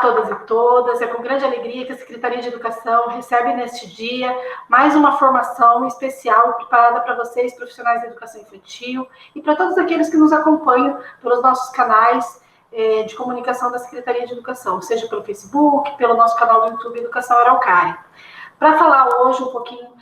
todas e todas, é com grande alegria que a Secretaria de Educação recebe neste dia mais uma formação especial preparada para vocês, profissionais da educação infantil, e para todos aqueles que nos acompanham pelos nossos canais de comunicação da Secretaria de Educação, seja pelo Facebook, pelo nosso canal do YouTube Educação Araucária. Para falar hoje um pouquinho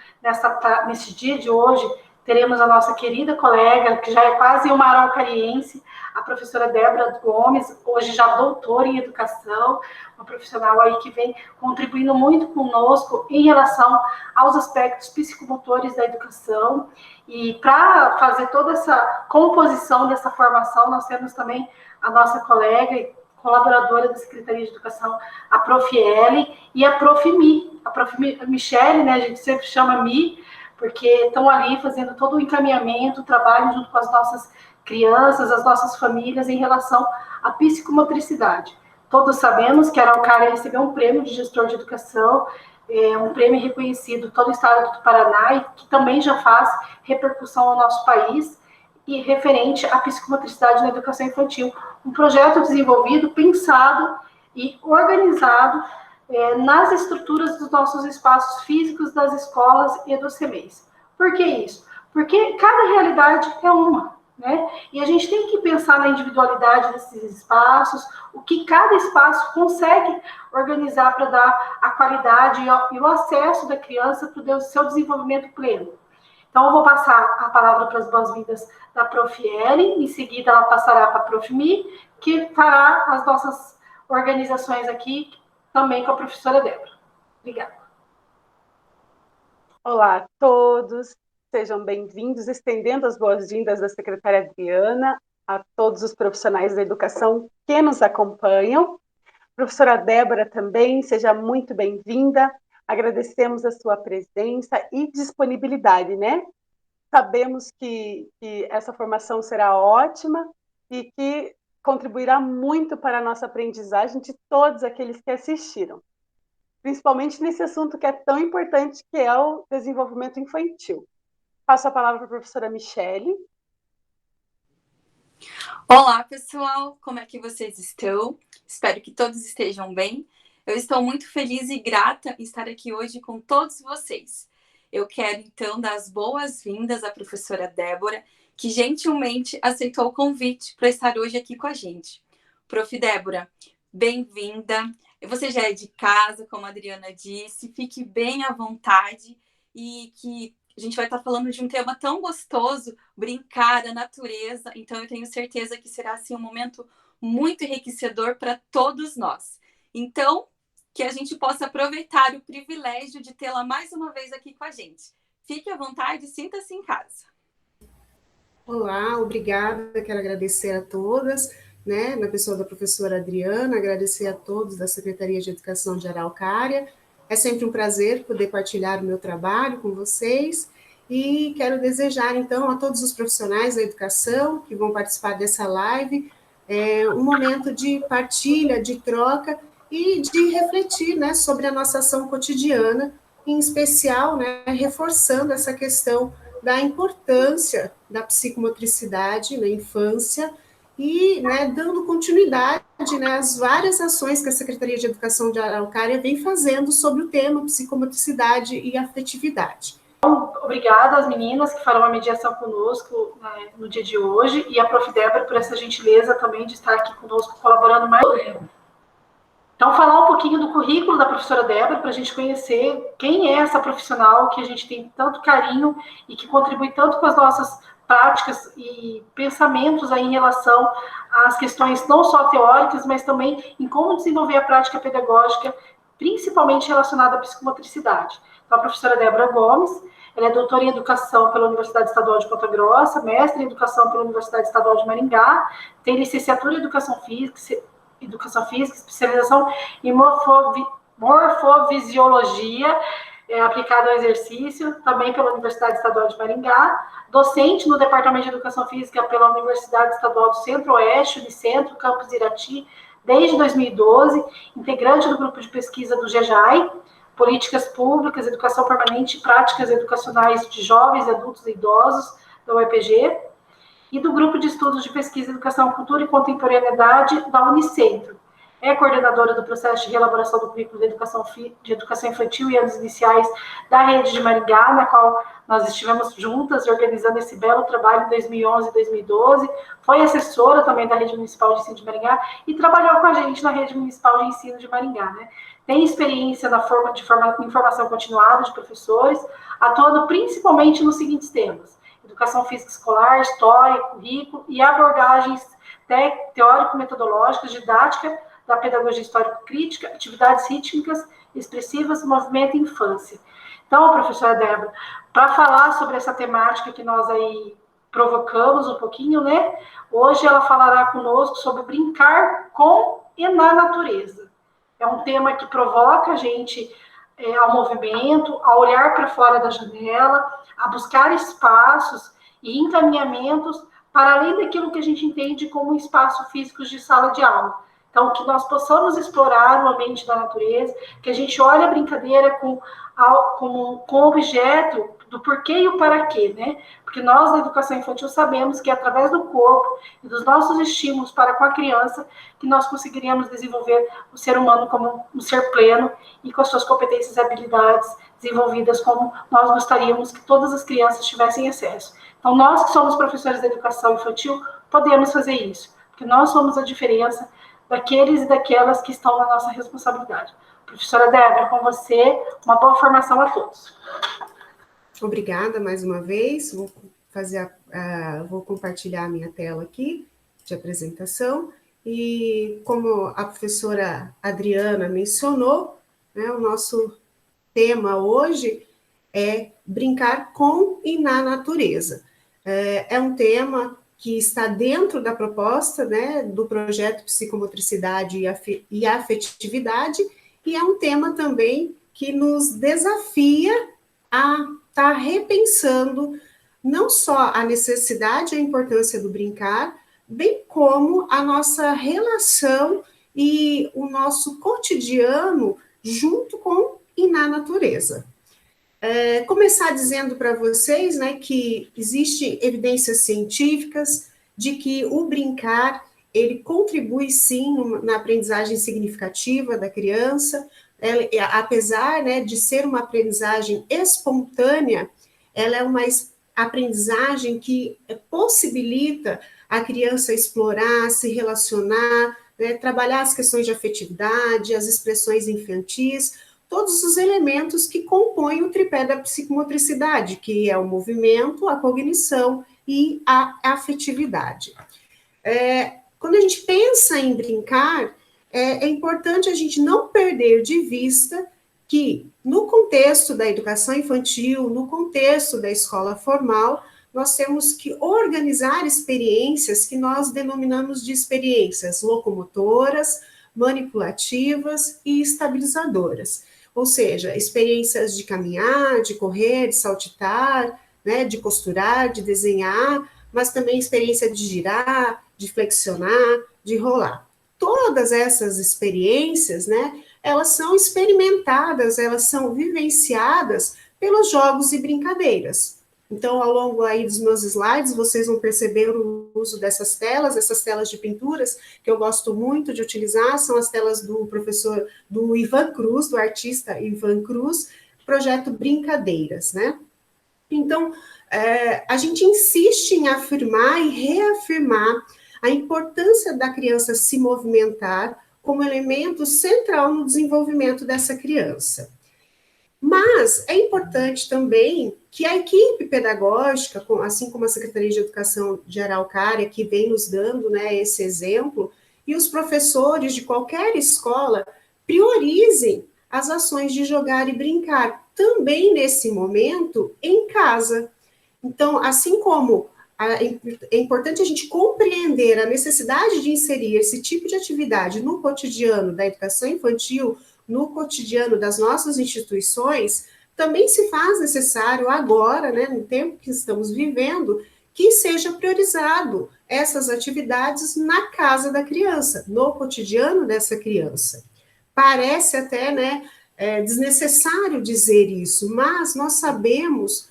nesse dia de hoje, teremos a nossa querida colega, que já é quase uma araucariense, a professora Débora Gomes, hoje já doutora em educação, uma profissional aí que vem contribuindo muito conosco em relação aos aspectos psicomotores da educação. E para fazer toda essa composição dessa formação, nós temos também a nossa colega e colaboradora da Secretaria de Educação, a Prof. Eli e a Prof. Mi. A Prof. Michele, né, a gente sempre chama Mi, porque estão ali fazendo todo o encaminhamento, o trabalho junto com as nossas crianças, as nossas famílias em relação à psicomotricidade. Todos sabemos que a Araucária recebeu um prêmio de gestor de educação, um prêmio reconhecido em todo o estado do Paraná e que também já faz repercussão no nosso país e referente à psicomotricidade na educação infantil. Um projeto desenvolvido, pensado e organizado nas estruturas dos nossos espaços físicos, das escolas e dos CMEs. Por que isso? Porque cada realidade é uma, né? E a gente tem que pensar na individualidade desses espaços, o que cada espaço consegue organizar para dar a qualidade e o acesso da criança para o seu desenvolvimento pleno. Então, eu vou passar a palavra para as boas-vindas da Prof. Ellen, em seguida ela passará para a Prof. Mi, que fará as nossas organizações aqui, também com a professora Débora. Obrigada. Olá a todos, sejam bem-vindos, estendendo as boas-vindas da secretária Adriana a todos os profissionais da educação que nos acompanham. Professora Débora também, seja muito bem-vinda, agradecemos a sua presença e disponibilidade, né? Sabemos que essa formação será ótima e que contribuirá muito para a nossa aprendizagem de todos aqueles que assistiram, principalmente nesse assunto que é tão importante, que é o desenvolvimento infantil. Passo a palavra para a professora Michele. Olá, pessoal, como é que vocês estão? Espero que todos estejam bem. Eu estou muito feliz e grata em estar aqui hoje com todos vocês. Eu quero, então, dar as boas-vindas à professora Débora, que gentilmente aceitou o convite para estar hoje aqui com a gente. Prof. Débora, bem-vinda. Você já é de casa, como a Adriana disse, fique bem à vontade e que a gente vai estar falando de um tema tão gostoso, brincar, a natureza, então eu tenho certeza que será assim, um momento muito enriquecedor para todos nós. Então, que a gente possa aproveitar o privilégio de tê-la mais uma vez aqui com a gente. Fique à vontade, sinta-se em casa. Olá, obrigada, quero agradecer a todas, né, na pessoa da professora Adriana, agradecer a todos da Secretaria de Educação de Araucária. É sempre um prazer poder partilhar o meu trabalho com vocês e quero desejar, então, a todos os profissionais da educação que vão participar dessa live, um momento de partilha, de troca e de refletir, né, sobre a nossa ação cotidiana, em especial, né, reforçando essa questão da importância da psicomotricidade na infância e, né, dando continuidade, né, às várias ações que a Secretaria de Educação de Araucária vem fazendo sobre o tema psicomotricidade e afetividade. Obrigada às meninas que farão a mediação conosco, né, no dia de hoje, e a Prof. Débora por essa gentileza também de estar aqui conosco, colaborando mais. Então, falar um pouquinho do currículo da professora Débora, para a gente conhecer quem é essa profissional que a gente tem tanto carinho e que contribui tanto com as nossas práticas e pensamentos aí em relação às questões não só teóricas, mas também em como desenvolver a prática pedagógica, principalmente relacionada à psicomotricidade. Então, a professora Débora Gomes, ela é doutora em Educação pela Universidade Estadual de Ponta Grossa, mestre em Educação pela Universidade Estadual de Maringá, tem licenciatura em Educação Física, especialização em morfovisiologia, aplicada ao exercício, também pela Universidade Estadual de Maringá, docente no Departamento de Educação Física pela Universidade Estadual do Centro-Oeste, Unicentro, Campus Irati, desde 2012, integrante do grupo de pesquisa do GEJAI, Políticas Públicas, Educação Permanente e Práticas Educacionais de Jovens, Adultos e Idosos, da UEPG, e do Grupo de Estudos de Pesquisa, Educação, Cultura e Contemporaneidade, da Unicentro. é coordenadora do processo de reelaboração do currículo de educação infantil e anos iniciais da rede de Maringá, na qual nós estivemos juntas organizando esse belo trabalho em 2011 e 2012, foi assessora também da rede municipal de ensino de Maringá e trabalhou com a gente na rede municipal de ensino de Maringá, né? Tem experiência em formação continuada de professores, atuando principalmente nos seguintes temas: educação física escolar, história, currículo e abordagens teórico-metodológicas, didática da pedagogia histórico-crítica, atividades rítmicas, expressivas, movimento e infância. Então, professora Débora, para falar sobre essa temática que nós aí provocamos um pouquinho, né? Hoje ela falará conosco sobre brincar com e na natureza. É um tema que provoca a gente ao movimento, a olhar para fora da janela, a buscar espaços e encaminhamentos para além daquilo que a gente entende como espaço físico de sala de aula. Então, que nós possamos explorar o ambiente da natureza, que a gente olhe a brincadeira com objeto do porquê e o para quê, né? Porque nós, na educação infantil, sabemos que é através do corpo e dos nossos estímulos para com a criança que nós conseguiríamos desenvolver o ser humano como um ser pleno e com as suas competências e habilidades desenvolvidas como nós gostaríamos que todas as crianças tivessem acesso. Então, nós que somos professores da educação infantil, podemos fazer isso, porque nós somos a diferença daqueles e daquelas que estão na nossa responsabilidade. Professora Débora, com você, uma boa formação a todos. Obrigada mais uma vez. Vou compartilhar a minha tela aqui de apresentação. E como a professora Adriana mencionou, né, o nosso tema hoje é brincar com e na natureza. É um tema que está dentro da proposta, né, do projeto Psicomotricidade e Afetividade, e é um tema também que nos desafia a estar repensando não só a necessidade e a importância do brincar, bem como a nossa relação e o nosso cotidiano junto com e na natureza. Começar dizendo para vocês, né, que existem evidências científicas de que o brincar, ele contribui sim na aprendizagem significativa da criança, apesar, né, de ser uma aprendizagem espontânea, ela é uma aprendizagem que possibilita a criança explorar, se relacionar, né, trabalhar as questões de afetividade, as expressões infantis, todos os elementos que compõem o tripé da psicomotricidade, que é o movimento, a cognição e a afetividade. Quando a gente pensa em brincar, é importante a gente não perder de vista que, no contexto da educação infantil, no contexto da escola formal, nós temos que organizar experiências que nós denominamos de experiências locomotoras, manipulativas e estabilizadoras. Ou seja, experiências de caminhar, de correr, de saltitar, né, de costurar, de desenhar, mas também experiência de girar, de flexionar, de rolar. Todas essas experiências, né, elas são experimentadas, elas são vivenciadas pelos jogos e brincadeiras. Então, ao longo aí dos meus slides, vocês vão perceber o uso dessas telas de pinturas, que eu gosto muito de utilizar, são as telas do professor, do Ivan Cruz, do artista Ivan Cruz, projeto Brincadeiras, né? Então, a gente insiste em afirmar e reafirmar a importância da criança se movimentar como elemento central no desenvolvimento dessa criança. Mas é importante também que a equipe pedagógica, assim como a Secretaria de Educação de Araucária, que vem nos dando, né, esse exemplo, e os professores de qualquer escola priorizem as ações de jogar e brincar, também nesse momento, em casa. Então, assim como é importante a gente compreender a necessidade de inserir esse tipo de atividade no cotidiano da educação infantil, no cotidiano das nossas instituições, também se faz necessário agora, né, no tempo que estamos vivendo, que seja priorizado essas atividades na casa da criança, no cotidiano dessa criança. Parece até, né, desnecessário dizer isso, mas nós sabemos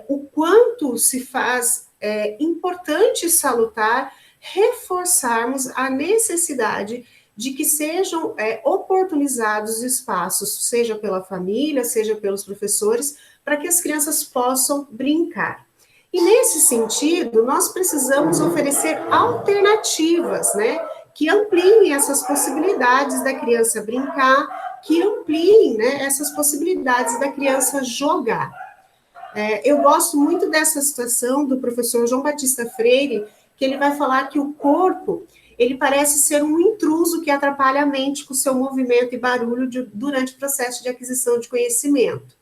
o quanto se faz importante e salutar reforçarmos a necessidade de que sejam oportunizados espaços, seja pela família, seja pelos professores, para que as crianças possam brincar. E nesse sentido, nós precisamos oferecer alternativas, né, que ampliem essas possibilidades da criança brincar, que ampliem, né, essas possibilidades da criança jogar. Eu gosto muito dessa situação do professor João Batista Freire, que ele vai falar que o corpo, ele parece ser um intruso que atrapalha a mente com seu movimento e barulho durante o processo de aquisição de conhecimento.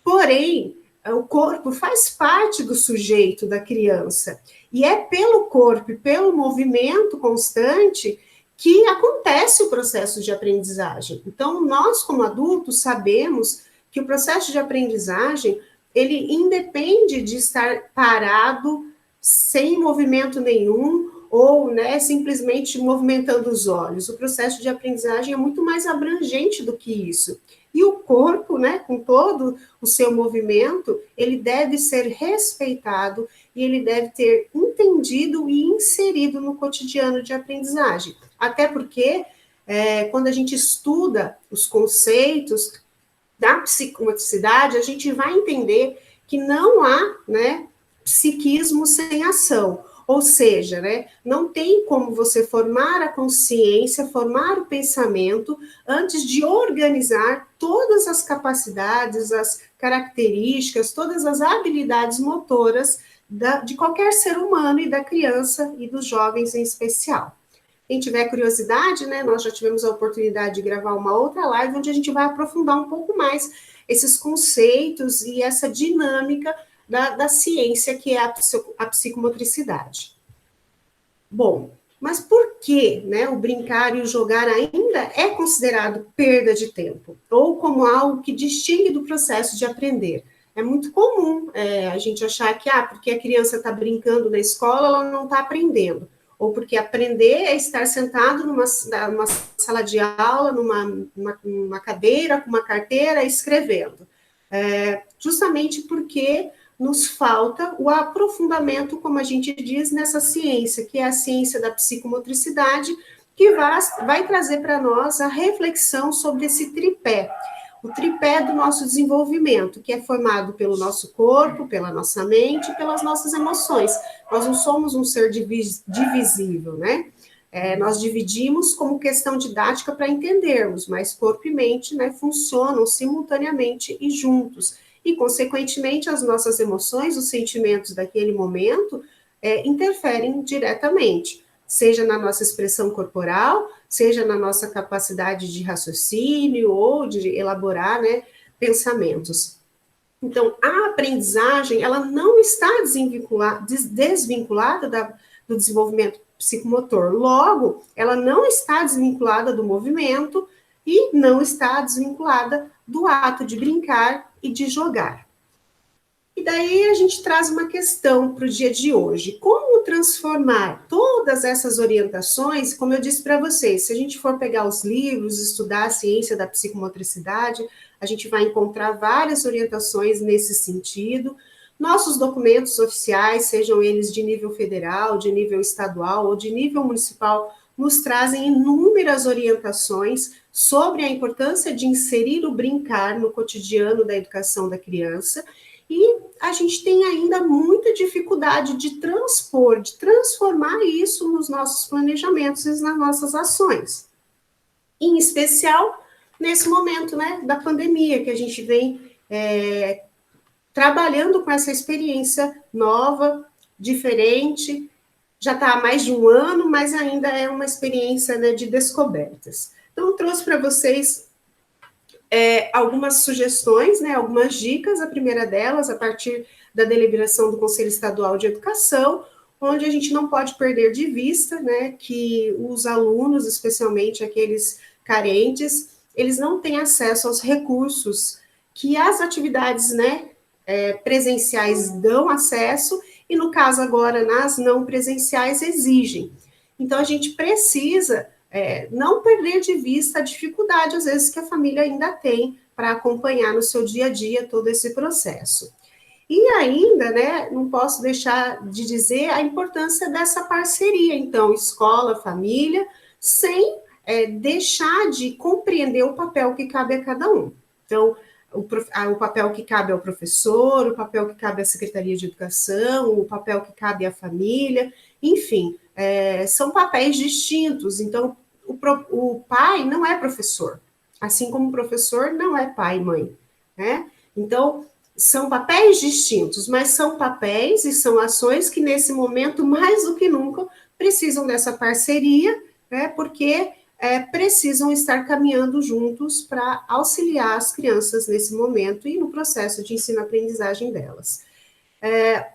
Porém, o corpo faz parte do sujeito da criança, e é pelo corpo e pelo movimento constante que acontece o processo de aprendizagem. Então, nós, como adultos, sabemos que o processo de aprendizagem, ele independe de estar parado, sem movimento nenhum, ou, né, simplesmente movimentando os olhos. O processo de aprendizagem é muito mais abrangente do que isso. E o corpo, né, com todo o seu movimento, ele deve ser respeitado e ele deve ter entendido e inserido no cotidiano de aprendizagem. Até porque, quando a gente estuda os conceitos da psicomotricidade, a gente vai entender que não há, né, psiquismo sem ação. Ou seja, né, não tem como você formar a consciência, formar o pensamento, antes de organizar todas as capacidades, as características, todas as habilidades motoras de qualquer ser humano e da criança e dos jovens em especial. Quem tiver curiosidade, né, nós já tivemos a oportunidade de gravar uma outra live, onde a gente vai aprofundar um pouco mais esses conceitos e essa dinâmica da ciência, que é a psicomotricidade. Bom, mas por que, né, o brincar e o jogar ainda é considerado perda de tempo? Ou como algo que distingue do processo de aprender? É muito comum a gente achar que, porque a criança está brincando na escola, ela não está aprendendo. Ou porque aprender é estar sentado numa sala de aula, numa cadeira, com uma carteira, escrevendo. Justamente porque nos falta o aprofundamento, como a gente diz, nessa ciência, que é a ciência da psicomotricidade, que vai trazer para nós a reflexão sobre esse tripé, o tripé do nosso desenvolvimento, que é formado pelo nosso corpo, pela nossa mente, pelas nossas emoções. Nós não somos um ser divisível, né? Nós dividimos como questão didática para entendermos, mas corpo e mente, né, funcionam simultaneamente e juntos. E, consequentemente, as nossas emoções, os sentimentos daquele momento, interferem diretamente, seja na nossa expressão corporal, seja na nossa capacidade de raciocínio ou de elaborar, né, pensamentos. Então, a aprendizagem, ela não está desvinculada do desenvolvimento psicomotor. Logo, ela não está desvinculada do movimento e não está desvinculada do ato de brincar e de jogar. E daí a gente traz uma questão para o dia de hoje. Como transformar todas essas orientações, como eu disse para vocês, se a gente for pegar os livros, estudar a ciência da psicomotricidade, a gente vai encontrar várias orientações nesse sentido. Nossos documentos oficiais, sejam eles de nível federal, de nível estadual ou de nível municipal, nos trazem inúmeras orientações sobre a importância de inserir o brincar no cotidiano da educação da criança, e a gente tem ainda muita dificuldade de transformar isso nos nossos planejamentos e nas nossas ações. Em especial, nesse momento, né, da pandemia, que a gente vem trabalhando com essa experiência nova, diferente, já está há mais de um ano, mas ainda é uma experiência, né, de descobertas. Então, eu trouxe para vocês algumas sugestões, né, algumas dicas. A primeira delas, a partir da deliberação do Conselho Estadual de Educação, onde a gente não pode perder de vista, né, que os alunos, especialmente aqueles carentes, eles não têm acesso aos recursos que as atividades, né, presenciais dão acesso, e no caso agora, nas não presenciais, exigem. Então, a gente precisa não perder de vista a dificuldade, às vezes, que a família ainda tem para acompanhar no seu dia a dia todo esse processo. E ainda, né, não posso deixar de dizer a importância dessa parceria, então, escola, família, sem deixar de compreender o papel que cabe a cada um. Então, o papel que cabe ao professor, o papel que cabe à Secretaria de Educação, o papel que cabe à família, enfim, são papéis distintos. Então, o pai não é professor, assim como o professor não é pai e mãe, né? Então, são papéis distintos, mas são papéis e são ações que, nesse momento, mais do que nunca, precisam dessa parceria, né? Porque precisam estar caminhando juntos para auxiliar as crianças nesse momento e no processo de ensino-aprendizagem delas.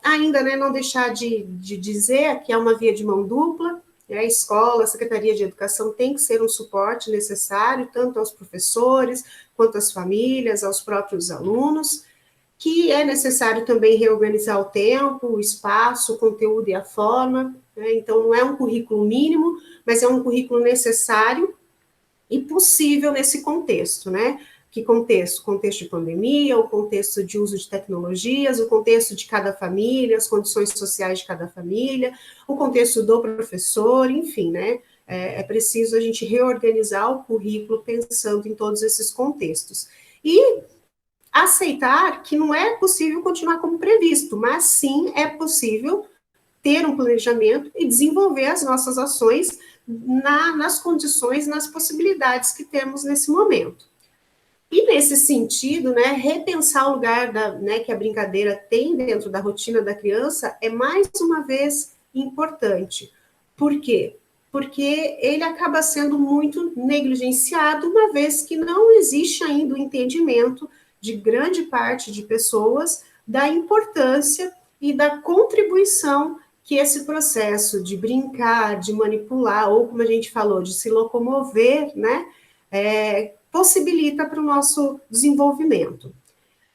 Ainda, né, não deixar de dizer que é uma via de mão dupla, a escola, a Secretaria de Educação tem que ser um suporte necessário, tanto aos professores, quanto às famílias, aos próprios alunos, que é necessário também reorganizar o tempo, o espaço, o conteúdo e a forma, né? Então, não é um currículo mínimo, mas é um currículo necessário e possível nesse contexto, né? Que contexto? Contexto de pandemia, o contexto de uso de tecnologias, o contexto de cada família, as condições sociais de cada família, o contexto do professor, enfim, né? É preciso a gente reorganizar o currículo pensando em todos esses contextos. E aceitar que não é possível continuar como previsto, mas sim é possível ter um planejamento e desenvolver as nossas ações nas condições, nas possibilidades que temos nesse momento. E nesse sentido, né, repensar o lugar que a brincadeira tem dentro da rotina da criança é mais uma vez importante. Por quê? Porque ele acaba sendo muito negligenciado, uma vez que não existe ainda o entendimento de grande parte de pessoas da importância e da contribuição que esse processo de brincar, de manipular, ou como a gente falou, de se locomover, né, possibilita para o nosso desenvolvimento.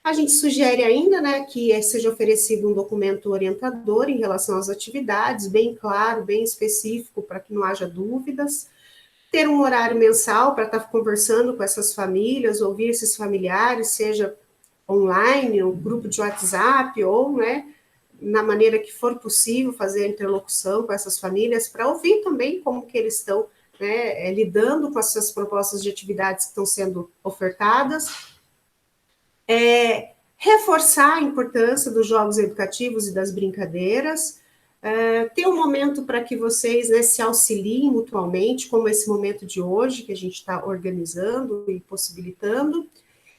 A gente sugere ainda, né, que seja oferecido um documento orientador em relação às atividades, bem claro, bem específico, para que não haja dúvidas. Ter um horário mensal para estar conversando com essas famílias, ouvir esses familiares, seja online, um grupo de WhatsApp, ou, né, na maneira que for possível, fazer a interlocução com essas famílias, para ouvir também como que eles estão, né, lidando com essas propostas de atividades que estão sendo ofertadas. Reforçar a importância dos jogos educativos e das brincadeiras, ter um momento para que vocês, né, se auxiliem mutuamente, como esse momento de hoje, que a gente está organizando e possibilitando,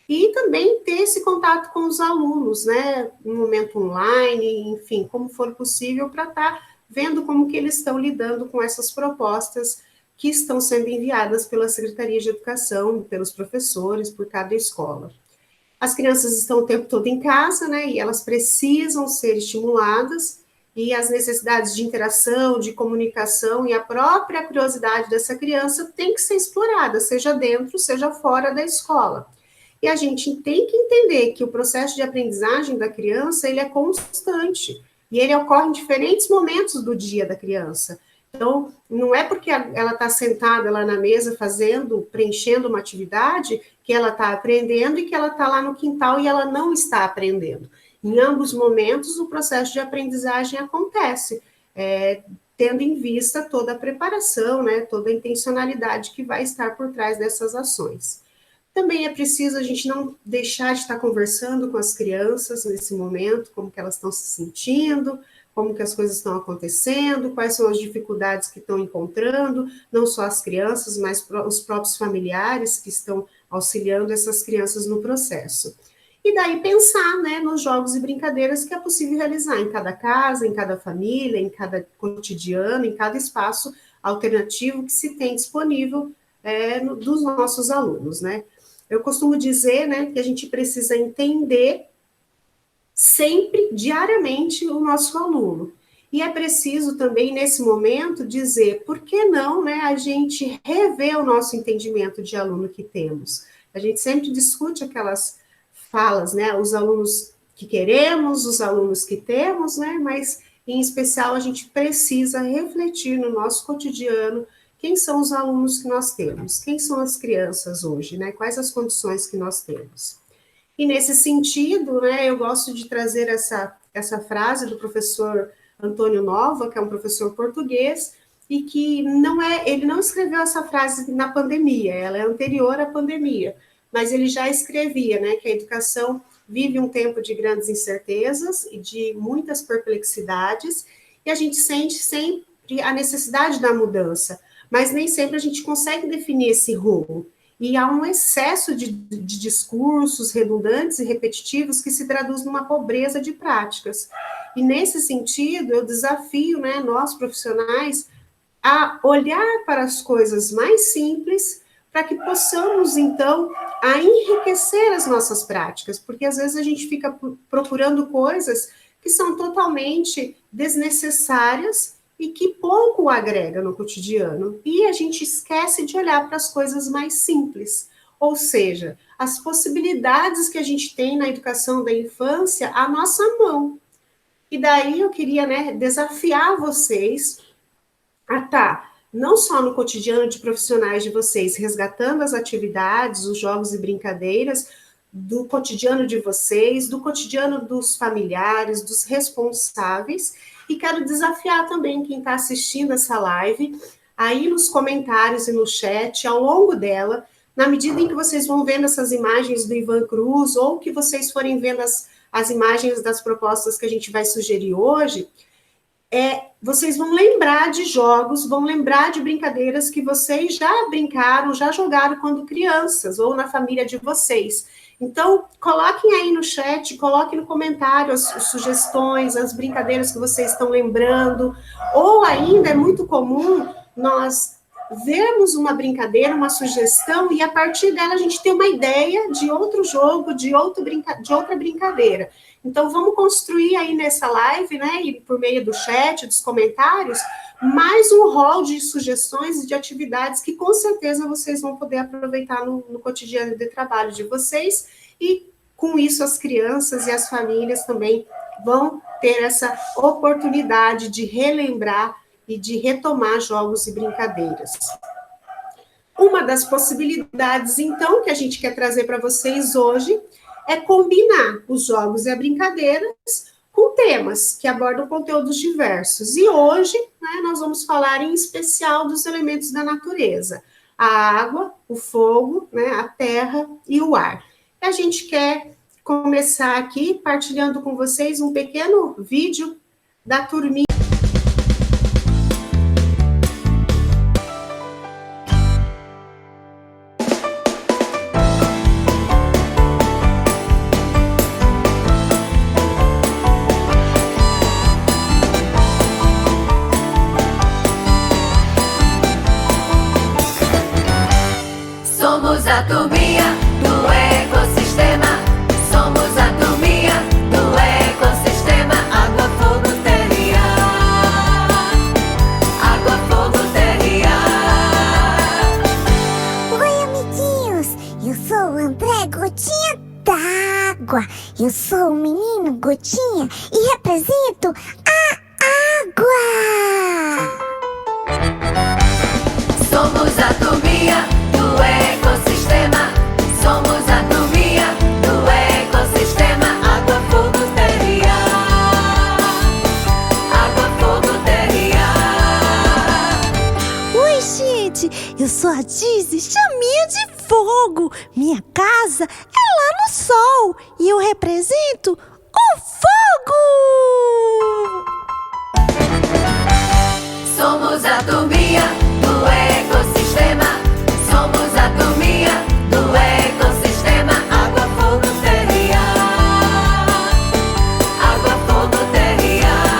e também ter esse contato com os alunos, né, um momento online, enfim, como for possível, para estar vendo como que eles estão lidando com essas propostas que estão sendo enviadas pela Secretaria de Educação, pelos professores, por cada escola. As crianças estão o tempo todo em casa, né, e elas precisam ser estimuladas, e as necessidades de interação, de comunicação e a própria curiosidade dessa criança tem que ser explorada, seja dentro, seja fora da escola. E a gente tem que entender que o processo de aprendizagem da criança, ele é constante, e ele ocorre em diferentes momentos do dia da criança. Então, não é porque ela está sentada lá na mesa preenchendo uma atividade, que ela está aprendendo e que ela está lá no quintal e ela não está aprendendo. Em ambos momentos, o processo de aprendizagem acontece, tendo em vista toda a preparação, né, toda a intencionalidade que vai estar por trás dessas ações. Também é preciso a gente não deixar de estar conversando com as crianças nesse momento, como que elas estão se sentindo, como que as coisas estão acontecendo, quais são as dificuldades que estão encontrando, não só as crianças, mas os próprios familiares que estão auxiliando essas crianças no processo. E daí pensar, né, nos jogos e brincadeiras que é possível realizar em cada casa, em cada família, em cada cotidiano, em cada espaço alternativo que se tem disponível dos nossos alunos, né? Eu costumo dizer, né, que a gente precisa entender sempre, diariamente, o nosso aluno. E é preciso também, nesse momento, dizer por que não, né, a gente rever o nosso entendimento de aluno que temos. A gente sempre discute aquelas falas, né, os alunos que queremos, os alunos que temos, né, mas, em especial, a gente precisa refletir no nosso cotidiano quem são os alunos que nós temos, quem são as crianças hoje, né, quais as condições que nós temos. E nesse sentido, né, eu gosto de trazer essa frase do professor Antônio Nova, que é um professor português, e que ele não escreveu essa frase na pandemia, ela é anterior à pandemia, mas ele já escrevia, né, que a educação vive um tempo de grandes incertezas e de muitas perplexidades, e a gente sente sempre a necessidade da mudança, mas nem sempre a gente consegue definir esse rumo. E há um excesso de discursos redundantes e repetitivos que se traduz numa pobreza de práticas. E nesse sentido, eu desafio, né, nós profissionais a olhar para as coisas mais simples para que possamos, então, a enriquecer as nossas práticas, porque às vezes a gente fica procurando coisas que são totalmente desnecessárias e que pouco agrega no cotidiano. E a gente esquece de olhar para as coisas mais simples, ou seja, as possibilidades que a gente tem na educação da infância à nossa mão. E daí eu queria, né, desafiar vocês a estar não só no cotidiano de profissionais de vocês, resgatando as atividades, os jogos e brincadeiras do cotidiano de vocês, do cotidiano dos familiares, dos responsáveis, e quero desafiar também quem está assistindo essa live, aí nos comentários e no chat, ao longo dela, na medida em que vocês vão vendo essas imagens do Ivan Cruz, ou que vocês forem vendo as imagens das propostas que a gente vai sugerir hoje, vocês vão lembrar de jogos, vão lembrar de brincadeiras que vocês já brincaram, já jogaram quando crianças, ou na família de vocês. Então, coloquem aí no chat, coloquem no comentário as sugestões, as brincadeiras que vocês estão lembrando, ou ainda é muito comum nós vermos uma brincadeira, uma sugestão, e a partir dela a gente ter uma ideia de outro jogo, de outra brincadeira. Então, vamos construir aí nessa live, né, e por meio do chat, dos comentários, mais um rol de sugestões e de atividades que com certeza vocês vão poder aproveitar no cotidiano de trabalho de vocês, e com isso as crianças e as famílias também vão ter essa oportunidade de relembrar e de retomar jogos e brincadeiras. Uma das possibilidades, então, que a gente quer trazer para vocês hoje é combinar os jogos e as brincadeiras com temas que abordam conteúdos diversos. E hoje, né, nós vamos falar em especial dos elementos da natureza: a água, o fogo, né, a terra e o ar. E a gente quer começar aqui partilhando com vocês um pequeno vídeo da turminha. Somos a turminha do ecossistema. Somos a turminha do ecossistema. Água, fogo, terra e ar. Água, fogo, terra e ar. Oi, amiguinhos! Eu sou o André Gotinha d'Água. Eu sou o menino Gotinha e represento a água. Somos a turminha do ecossistema. Somos a turminha do ecossistema. Água, fogo, terra e ar. Água, fogo, terra e ar. Oi, gente! Eu sou a Dizzy Chaminha de Fogo. Minha casa é lá no sol e eu represento o fogo! Somos a turminha do ecossistema. Somos a turminha do ecossistema. Água, fogo, terra e ar. Água, fogo, terra e ar.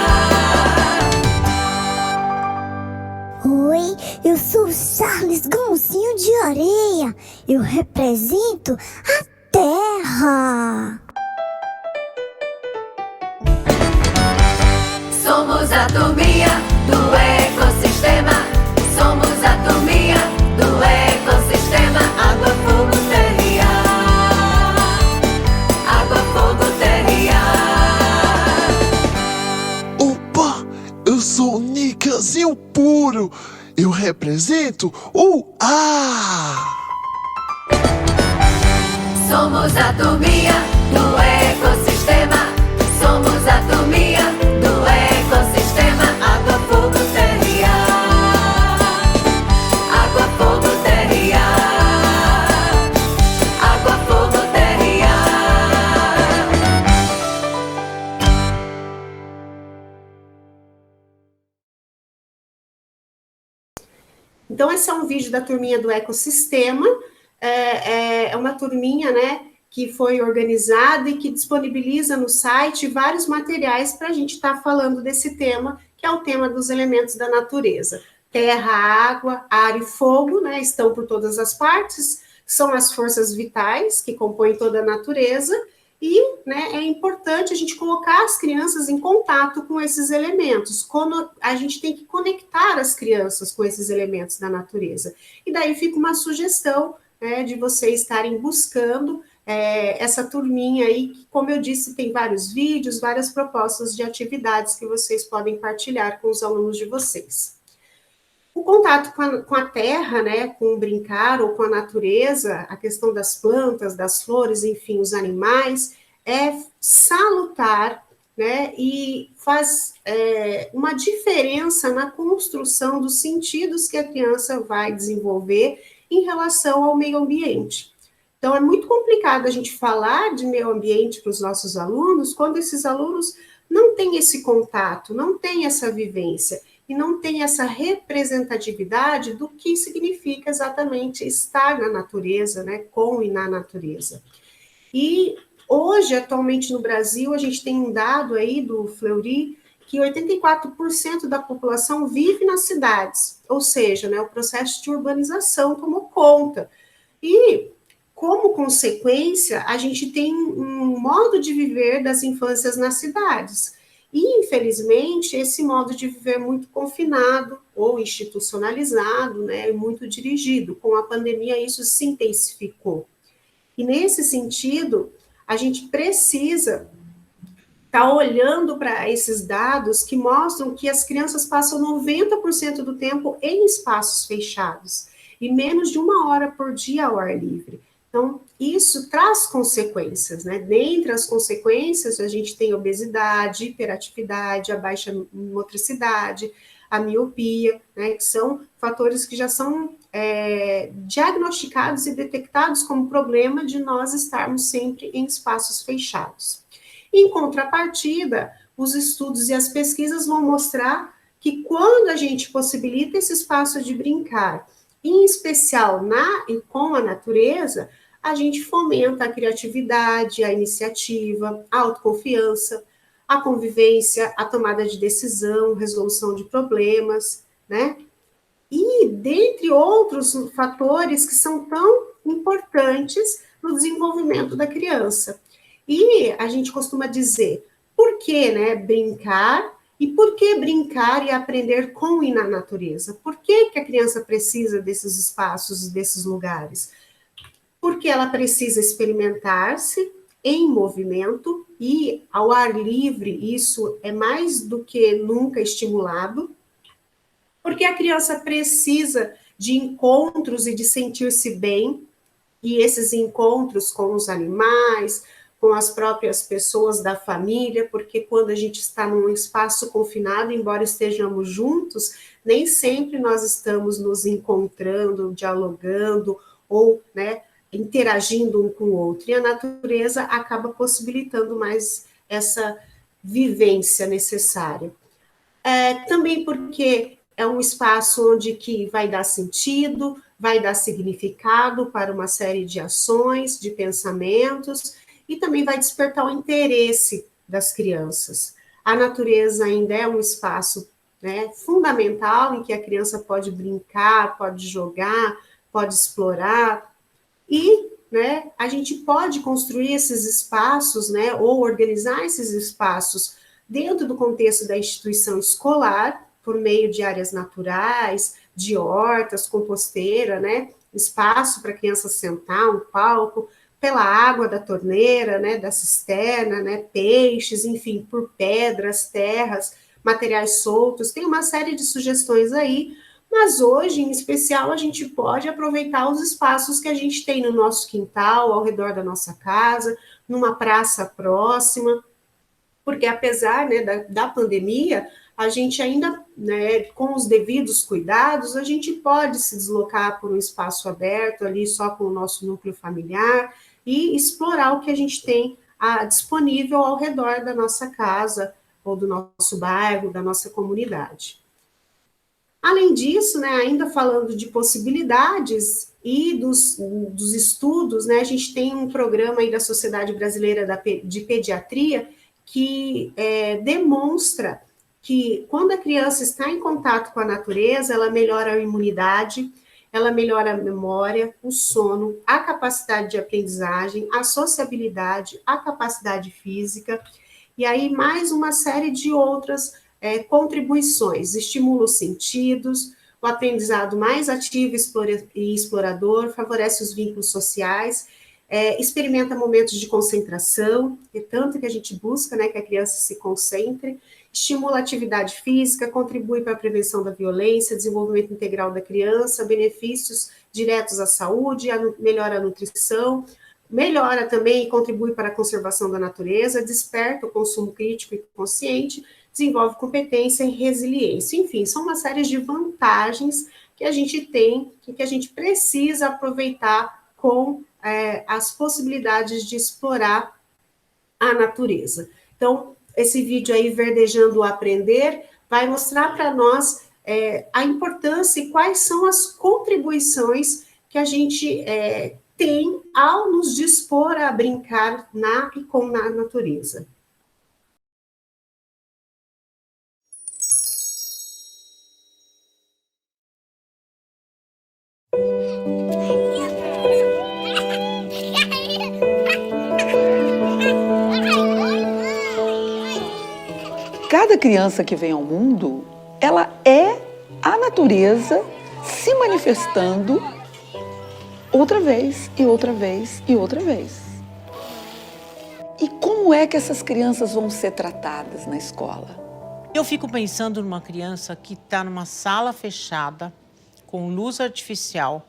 Oi, eu sou o Charles Gãozinho de Areia. Eu represento a terra. Somos a turminha do ecossistema. Somos a turminha do ecossistema. Água, fogo, terra e ar. Água, fogo, terra e ar. Opa, eu sou o Nicazinho Puro. Eu represento o ar. Somos a turminha do ecossistema. Somos a turminha do ecossistema. Água, fogo, terra e ar. Então, esse é um vídeo da turminha do ecossistema, é uma turminha, né, que foi organizada e que disponibiliza no site vários materiais para a gente estar falando desse tema, que é o tema dos elementos da natureza. Terra, água, ar e fogo, né, estão por todas as partes, são as forças vitais que compõem toda a natureza, e, né, é importante a gente colocar as crianças em contato com esses elementos. Quando a gente tem que conectar as crianças com esses elementos da natureza. E daí fica uma sugestão, né, de vocês estarem buscando essa turminha aí, que, como eu disse, tem vários vídeos, várias propostas de atividades que vocês podem partilhar com os alunos de vocês. O contato com a terra, né, com o brincar ou com a natureza, a questão das plantas, das flores, enfim, os animais, é salutar, né, e faz uma diferença na construção dos sentidos que a criança vai desenvolver em relação ao meio ambiente. Então, é muito complicado a gente falar de meio ambiente para os nossos alunos quando esses alunos não têm esse contato, não têm essa vivência e não têm essa representatividade do que significa exatamente estar na natureza, né, com e na natureza. E hoje, atualmente no Brasil, a gente tem um dado aí do Fleury que 84% da população vive nas cidades, ou seja, né, o processo de urbanização tomou conta. E como consequência, a gente tem um modo de viver das infâncias nas cidades. E, infelizmente, esse modo de viver é muito confinado ou institucionalizado, né, muito dirigido. Com a pandemia, isso se intensificou. E, nesse sentido, a gente precisa estar olhando para esses dados que mostram que as crianças passam 90% do tempo em espaços fechados e menos de 1 hora por dia ao ar livre. Então, isso traz consequências, né? Dentre as consequências, a gente tem obesidade, hiperatividade, a baixa motricidade, a miopia, né? Que são fatores que já são diagnosticados e detectados como problema de nós estarmos sempre em espaços fechados. Em contrapartida, os estudos e as pesquisas vão mostrar que quando a gente possibilita esse espaço de brincar, em especial na e com a natureza, a gente fomenta a criatividade, a iniciativa, a autoconfiança, a convivência, a tomada de decisão, resolução de problemas, né? E dentre outros fatores que são tão importantes no desenvolvimento da criança. E a gente costuma dizer, por que, né, brincar? E por que brincar e aprender com e na natureza? Por que a criança precisa desses espaços, desses lugares? Porque ela precisa experimentar-se em movimento e ao ar livre, isso é mais do que nunca estimulado, porque a criança precisa de encontros e de sentir-se bem, e esses encontros com os animais, com as próprias pessoas da família, porque quando a gente está num espaço confinado, embora estejamos juntos, nem sempre nós estamos nos encontrando, dialogando ou, né, interagindo um com o outro. E a natureza acaba possibilitando mais essa vivência necessária. Também porque é um espaço onde que vai dar sentido, vai dar significado para uma série de ações, de pensamentos, e também vai despertar o interesse das crianças. A natureza ainda é um espaço, né, fundamental em que a criança pode brincar, pode jogar, pode explorar, e, né, a gente pode construir esses espaços, né, ou organizar esses espaços dentro do contexto da instituição escolar, por meio de áreas naturais, de hortas, composteira, né, espaço para a criança sentar, um palco, pela água da torneira, né, da cisterna, né, peixes, enfim, por pedras, terras, materiais soltos, tem uma série de sugestões aí, mas hoje, em especial, a gente pode aproveitar os espaços que a gente tem no nosso quintal, ao redor da nossa casa, numa praça próxima, porque apesar, né, da pandemia, a gente ainda, né, com os devidos cuidados, a gente pode se deslocar por um espaço aberto ali só com o nosso núcleo familiar e explorar o que a gente tem disponível ao redor da nossa casa ou do nosso bairro, da nossa comunidade. Além disso, né, ainda falando de possibilidades e dos estudos, né, a gente tem um programa aí da Sociedade Brasileira de Pediatria que demonstra que quando a criança está em contato com a natureza, ela melhora a imunidade, ela melhora a memória, o sono, a capacidade de aprendizagem, a sociabilidade, a capacidade física, e aí mais uma série de outras contribuições, estimula os sentidos, o aprendizado mais ativo e explorador, favorece os vínculos sociais, experimenta momentos de concentração, é tanto que a gente busca, né, que a criança se concentre, estimula a atividade física, contribui para a prevenção da violência, desenvolvimento integral da criança, benefícios diretos à saúde, melhora a nutrição, melhora também e contribui para a conservação da natureza, desperta o consumo crítico e consciente, desenvolve competência e resiliência. Enfim, são uma série de vantagens que a gente tem e que a gente precisa aproveitar com as possibilidades de explorar a natureza. Então, esse vídeo aí, Verdejando o Aprender, vai mostrar para nós a importância e quais são as contribuições que a gente tem ao nos dispor a brincar na e com a natureza. Cada criança que vem ao mundo, ela é a natureza se manifestando outra vez, e outra vez, e outra vez. E como é que essas crianças vão ser tratadas na escola? Eu fico pensando numa criança que está numa sala fechada, com luz artificial,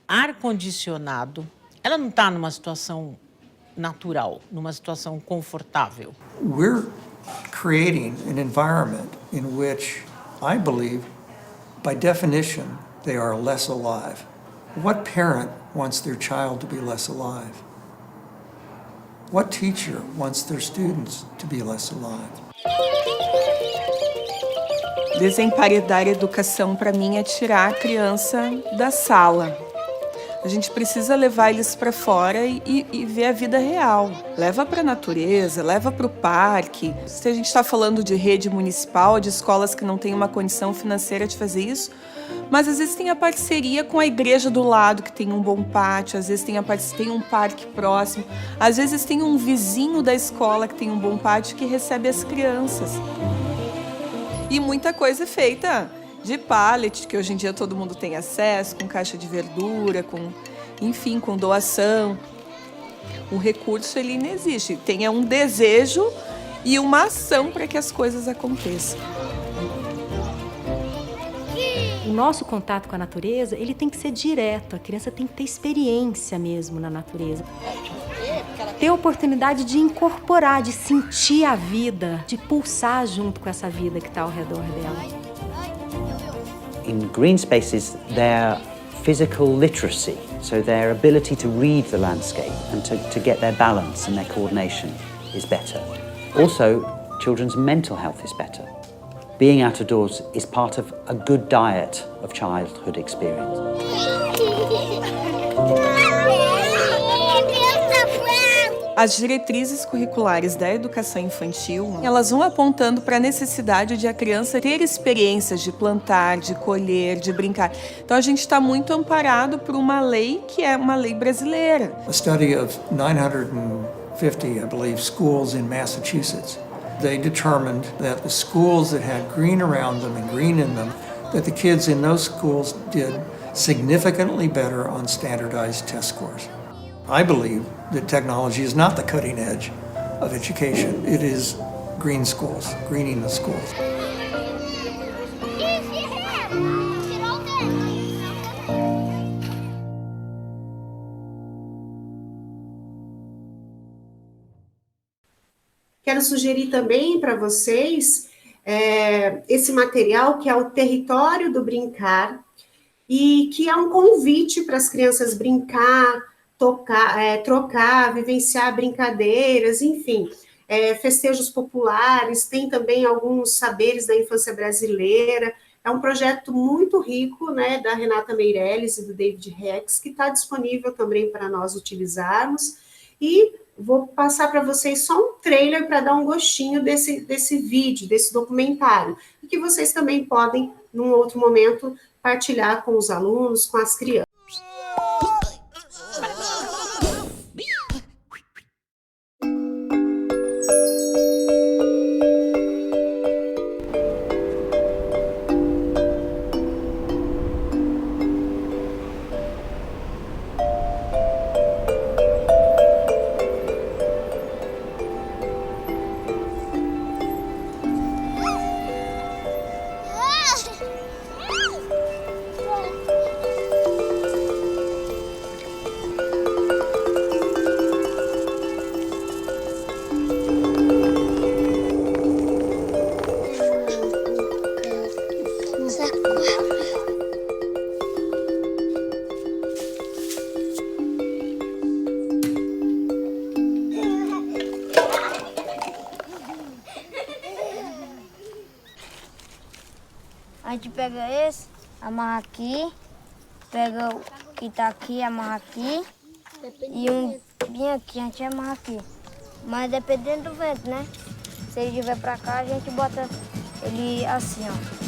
ar-condicionado. Ela não está numa situação natural, numa situação confortável. We're creating an environment in which I believe, by definition, they are less alive. What parent wants their child to be less alive? What teacher wants their students to be less alive? Desemparedar a educação, para mim, é tirar a criança da sala. A gente precisa levar eles para fora e ver a vida real. Leva para a natureza, leva para o parque. Se a gente está falando de rede municipal, de escolas que não têm uma condição financeira de fazer isso, mas às vezes tem a parceria com a igreja do lado, que tem um bom pátio, às vezes tem um parque próximo, às vezes tem um vizinho da escola que tem um bom pátio que recebe as crianças. E muita coisa é feita de pallet, que hoje em dia todo mundo tem acesso, com caixa de verdura, enfim, com doação. O recurso, ele não existe. Tem um desejo e uma ação para que as coisas aconteçam. O nosso contato com a natureza, ele tem que ser direto. A criança tem que ter experiência mesmo na natureza. Ter a oportunidade de incorporar, de sentir a vida, de pulsar junto com essa vida que está ao redor dela. In green spaces, their physical literacy, so their ability to read the landscape and to get their balance and their coordination is better. Also, children's mental health is better. Being out of doors is part of a good diet of childhood experience. As diretrizes curriculares da educação infantil, elas vão apontando para a necessidade de a criança ter experiências de plantar, de colher, de brincar. Então a gente está muito amparado por uma lei que é uma lei brasileira. A study of 950, I believe, schools in Massachusetts. They determined that the schools that had green around them and green in them, that the kids in those schools did significantly better on standardized test scores. I believe that technology is not the cutting edge of education. It is green schools, greening the schools. Quero sugerir também para vocês esse material que é o Território do Brincar e que é um convite para as crianças brincar, trocar, vivenciar brincadeiras, enfim, festejos populares, tem também alguns saberes da infância brasileira, É um projeto muito rico, né, da Renata Meirelles e do David Rex, que está disponível também para nós utilizarmos, e vou passar para vocês só um trailer para dar um gostinho desse vídeo, desse documentário, e que vocês também podem, num outro momento, partilhar com os alunos, com as crianças. A gente pega esse, amarra aqui, pega o que tá aqui, amarra aqui, e um bem aqui, a gente amarra aqui. Mas dependendo do vento, né? Se ele vier pra cá, a gente bota ele assim, ó.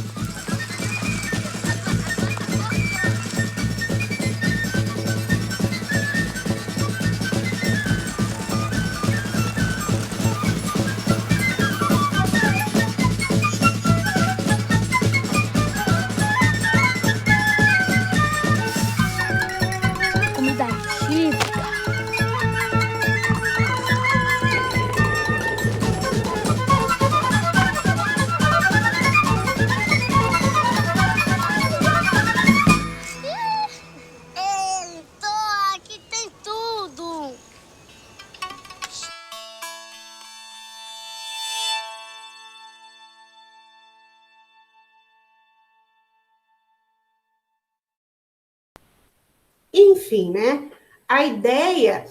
Enfim, né? A ideia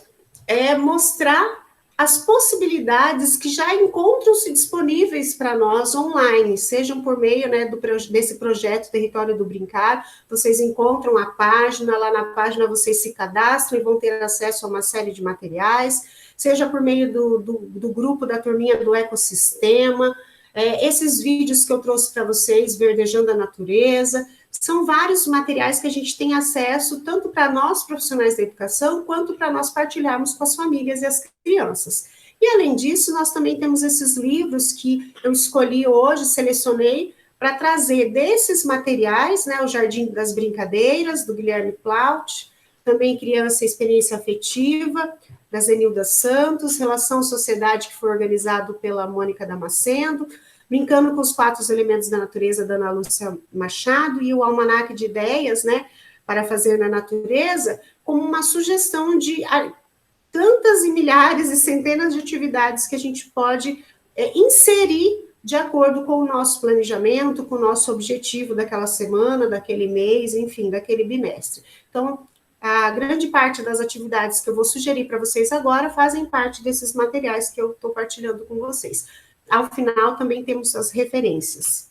é mostrar as possibilidades que já encontram-se disponíveis para nós online, sejam por meio, né, desse projeto Território do Brincar. Vocês encontram a página, lá na página vocês se cadastram e vão ter acesso a uma série de materiais, seja por meio do grupo da turminha do ecossistema, esses vídeos que eu trouxe para vocês, Verdejando a Natureza. São vários materiais que a gente tem acesso, tanto para nós, profissionais da educação, quanto para nós partilharmos com as famílias e as crianças. E, além disso, nós também temos esses livros que eu escolhi hoje, selecionei, para trazer desses materiais, né, o Jardim das Brincadeiras, do Guilherme Plaut, também Criança e Experiência Afetiva, da Zenilda Santos, Relação Sociedade, que foi organizado pela Mônica Damasceno, Brincando com os Quatro Elementos da Natureza, da Ana Lúcia Machado, e o Almanaque de Ideias, né, para fazer na natureza, como uma sugestão de tantas e milhares e centenas de atividades que a gente pode inserir de acordo com o nosso planejamento, com o nosso objetivo daquela semana, daquele mês, enfim, daquele bimestre. Então, a grande parte das atividades que eu vou sugerir para vocês agora fazem parte desses materiais que eu estou partilhando com vocês. Ao final, também temos as referências.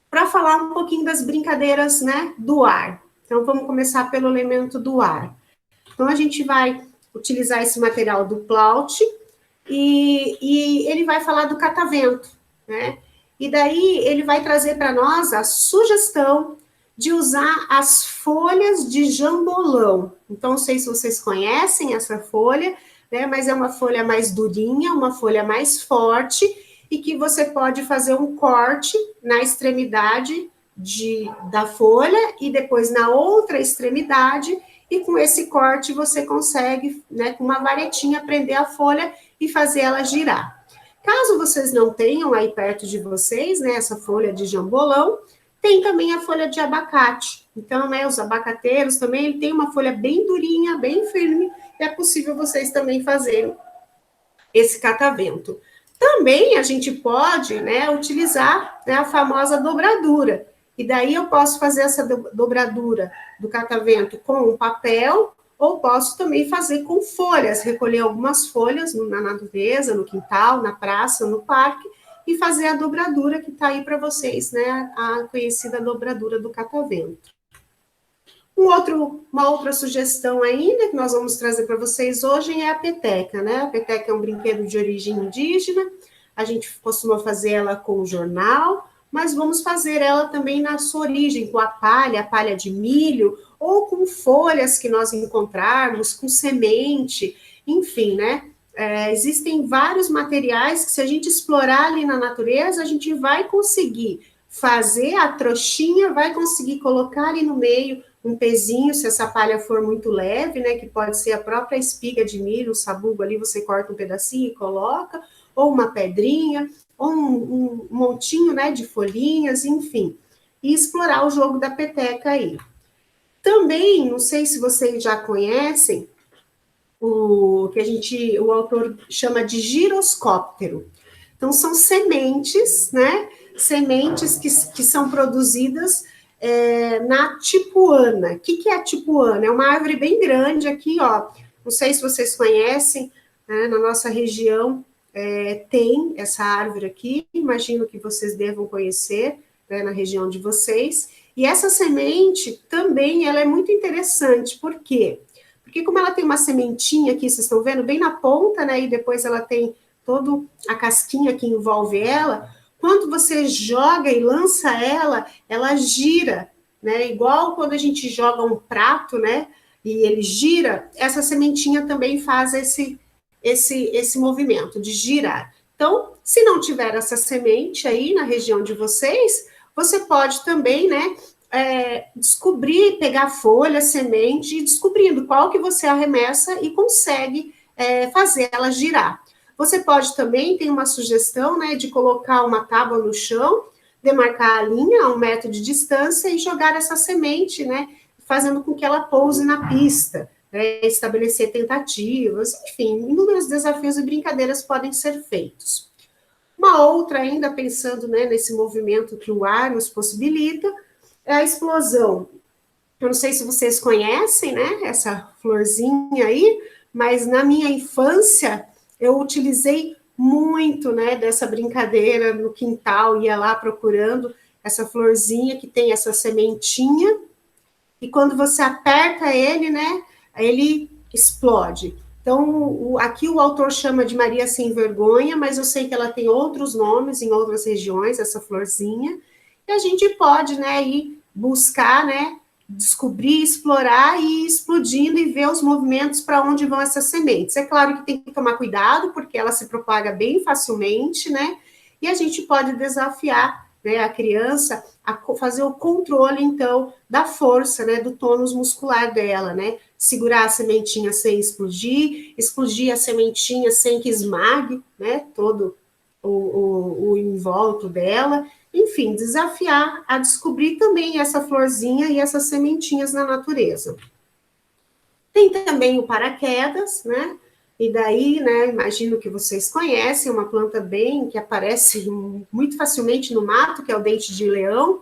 Para falar um pouquinho das brincadeiras, né, do ar. Então, vamos começar pelo elemento do ar. Então, a gente vai utilizar esse material do Plaut e ele vai falar do catavento, né? E daí, ele vai trazer para nós a sugestão de usar as folhas de jambolão. Então, não sei se vocês conhecem essa folha, né, mas é uma folha mais durinha, uma folha mais forte, e que você pode fazer um corte na extremidade da folha e depois na outra extremidade, e com esse corte você consegue, né, com uma varetinha, prender a folha e fazer ela girar. Caso vocês não tenham aí perto de vocês, né, essa folha de jambolão, tem também a folha de abacate. Então, né, os abacateiros também, ele tem uma folha bem durinha, bem firme, e é possível vocês também fazerem esse catavento. Também a gente pode, né, utilizar, né, a famosa dobradura. E daí eu posso fazer essa dobradura do catavento com um papel, ou posso também fazer com folhas, recolher algumas folhas na natureza, no quintal, na praça, no parque, e fazer a dobradura que está aí para vocês, né? A conhecida dobradura do catavento. Uma outra sugestão ainda que nós vamos trazer para vocês hoje é a peteca, né? A peteca é um brinquedo de origem indígena, a gente costuma fazer ela com jornal, mas vamos fazer ela também na sua origem, com a palha de milho, ou com folhas que nós encontrarmos, com semente, enfim, né? Existem vários materiais que, se a gente explorar ali na natureza, a gente vai conseguir fazer a trouxinha, vai conseguir colocar ali no meio um pezinho, se essa palha for muito leve, né, que pode ser a própria espiga de milho, o sabugo ali, você corta um pedacinho e coloca, ou uma pedrinha, ou um montinho, né, de folhinhas, enfim, e explorar o jogo da peteca aí. Também, não sei se vocês já conhecem, o que o autor chama de giroscóptero. Então, são sementes, né, sementes que são produzidas na tipuana. O que é a tipuana? É uma árvore bem grande aqui, ó. Não sei se vocês conhecem, né, na nossa região tem essa árvore aqui, imagino que vocês devam conhecer, né, na região de vocês. E essa semente também, ela é muito interessante, por quê? Porque como ela tem uma sementinha aqui, vocês estão vendo, bem na ponta, né, e depois ela tem toda a casquinha que envolve ela, quando você joga e lança ela gira, né? Igual quando a gente joga um prato, né? E ele gira, essa sementinha também faz esse movimento de girar. Então, se não tiver essa semente aí na região de vocês, você pode também, né? Descobrir, pegar folha, semente, e descobrindo qual que você arremessa e consegue fazer ela girar. Você pode também, tem uma sugestão, né, de colocar uma tábua no chão, demarcar a linha a 1 metro de distância e jogar essa semente, né, fazendo com que ela pouse na pista, né, estabelecer tentativas, enfim, inúmeros desafios e brincadeiras podem ser feitos. Uma outra ainda, pensando, né, nesse movimento que o ar nos possibilita, é a explosão. Eu não sei se vocês conhecem, né, essa florzinha aí, mas na minha infância eu utilizei muito, né, dessa brincadeira no quintal, ia lá procurando essa florzinha que tem essa sementinha, e quando você aperta ele, né, ele explode. Então, aqui o autor chama de Maria Sem Vergonha, mas eu sei que ela tem outros nomes em outras regiões, essa florzinha, e a gente pode, né, ir buscar, né, descobrir, explorar e ir explodindo e ver os movimentos para onde vão essas sementes. É claro que tem que tomar cuidado, porque ela se propaga bem facilmente, né? E a gente pode desafiar, né, a criança a fazer o controle, então, da força, né, do tônus muscular dela, né? Segurar a sementinha sem explodir, explodir a sementinha sem que esmague, né, todo o envolto dela. Enfim, desafiar a descobrir também essa florzinha e essas sementinhas na natureza. Tem também o paraquedas, né? E daí, né, imagino que vocês conhecem, uma planta que aparece muito facilmente no mato, que é o dente de leão,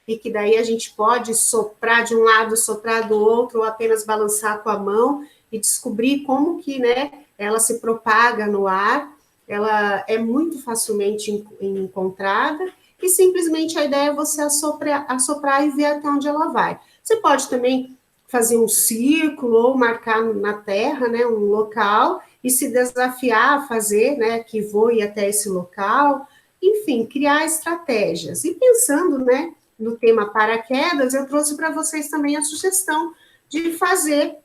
e que daí a gente pode soprar de um lado, soprar do outro, ou apenas balançar com a mão e descobrir como que, né, ela se propaga no ar. Ela é muito facilmente encontrada, e simplesmente a ideia é você assoprar e ver até onde ela vai. Você pode também fazer um círculo ou marcar na terra, né, um local, e se desafiar a fazer, né, que voe até esse local, enfim, criar estratégias. E pensando, né, no tema paraquedas, eu trouxe para vocês também a sugestão de fazer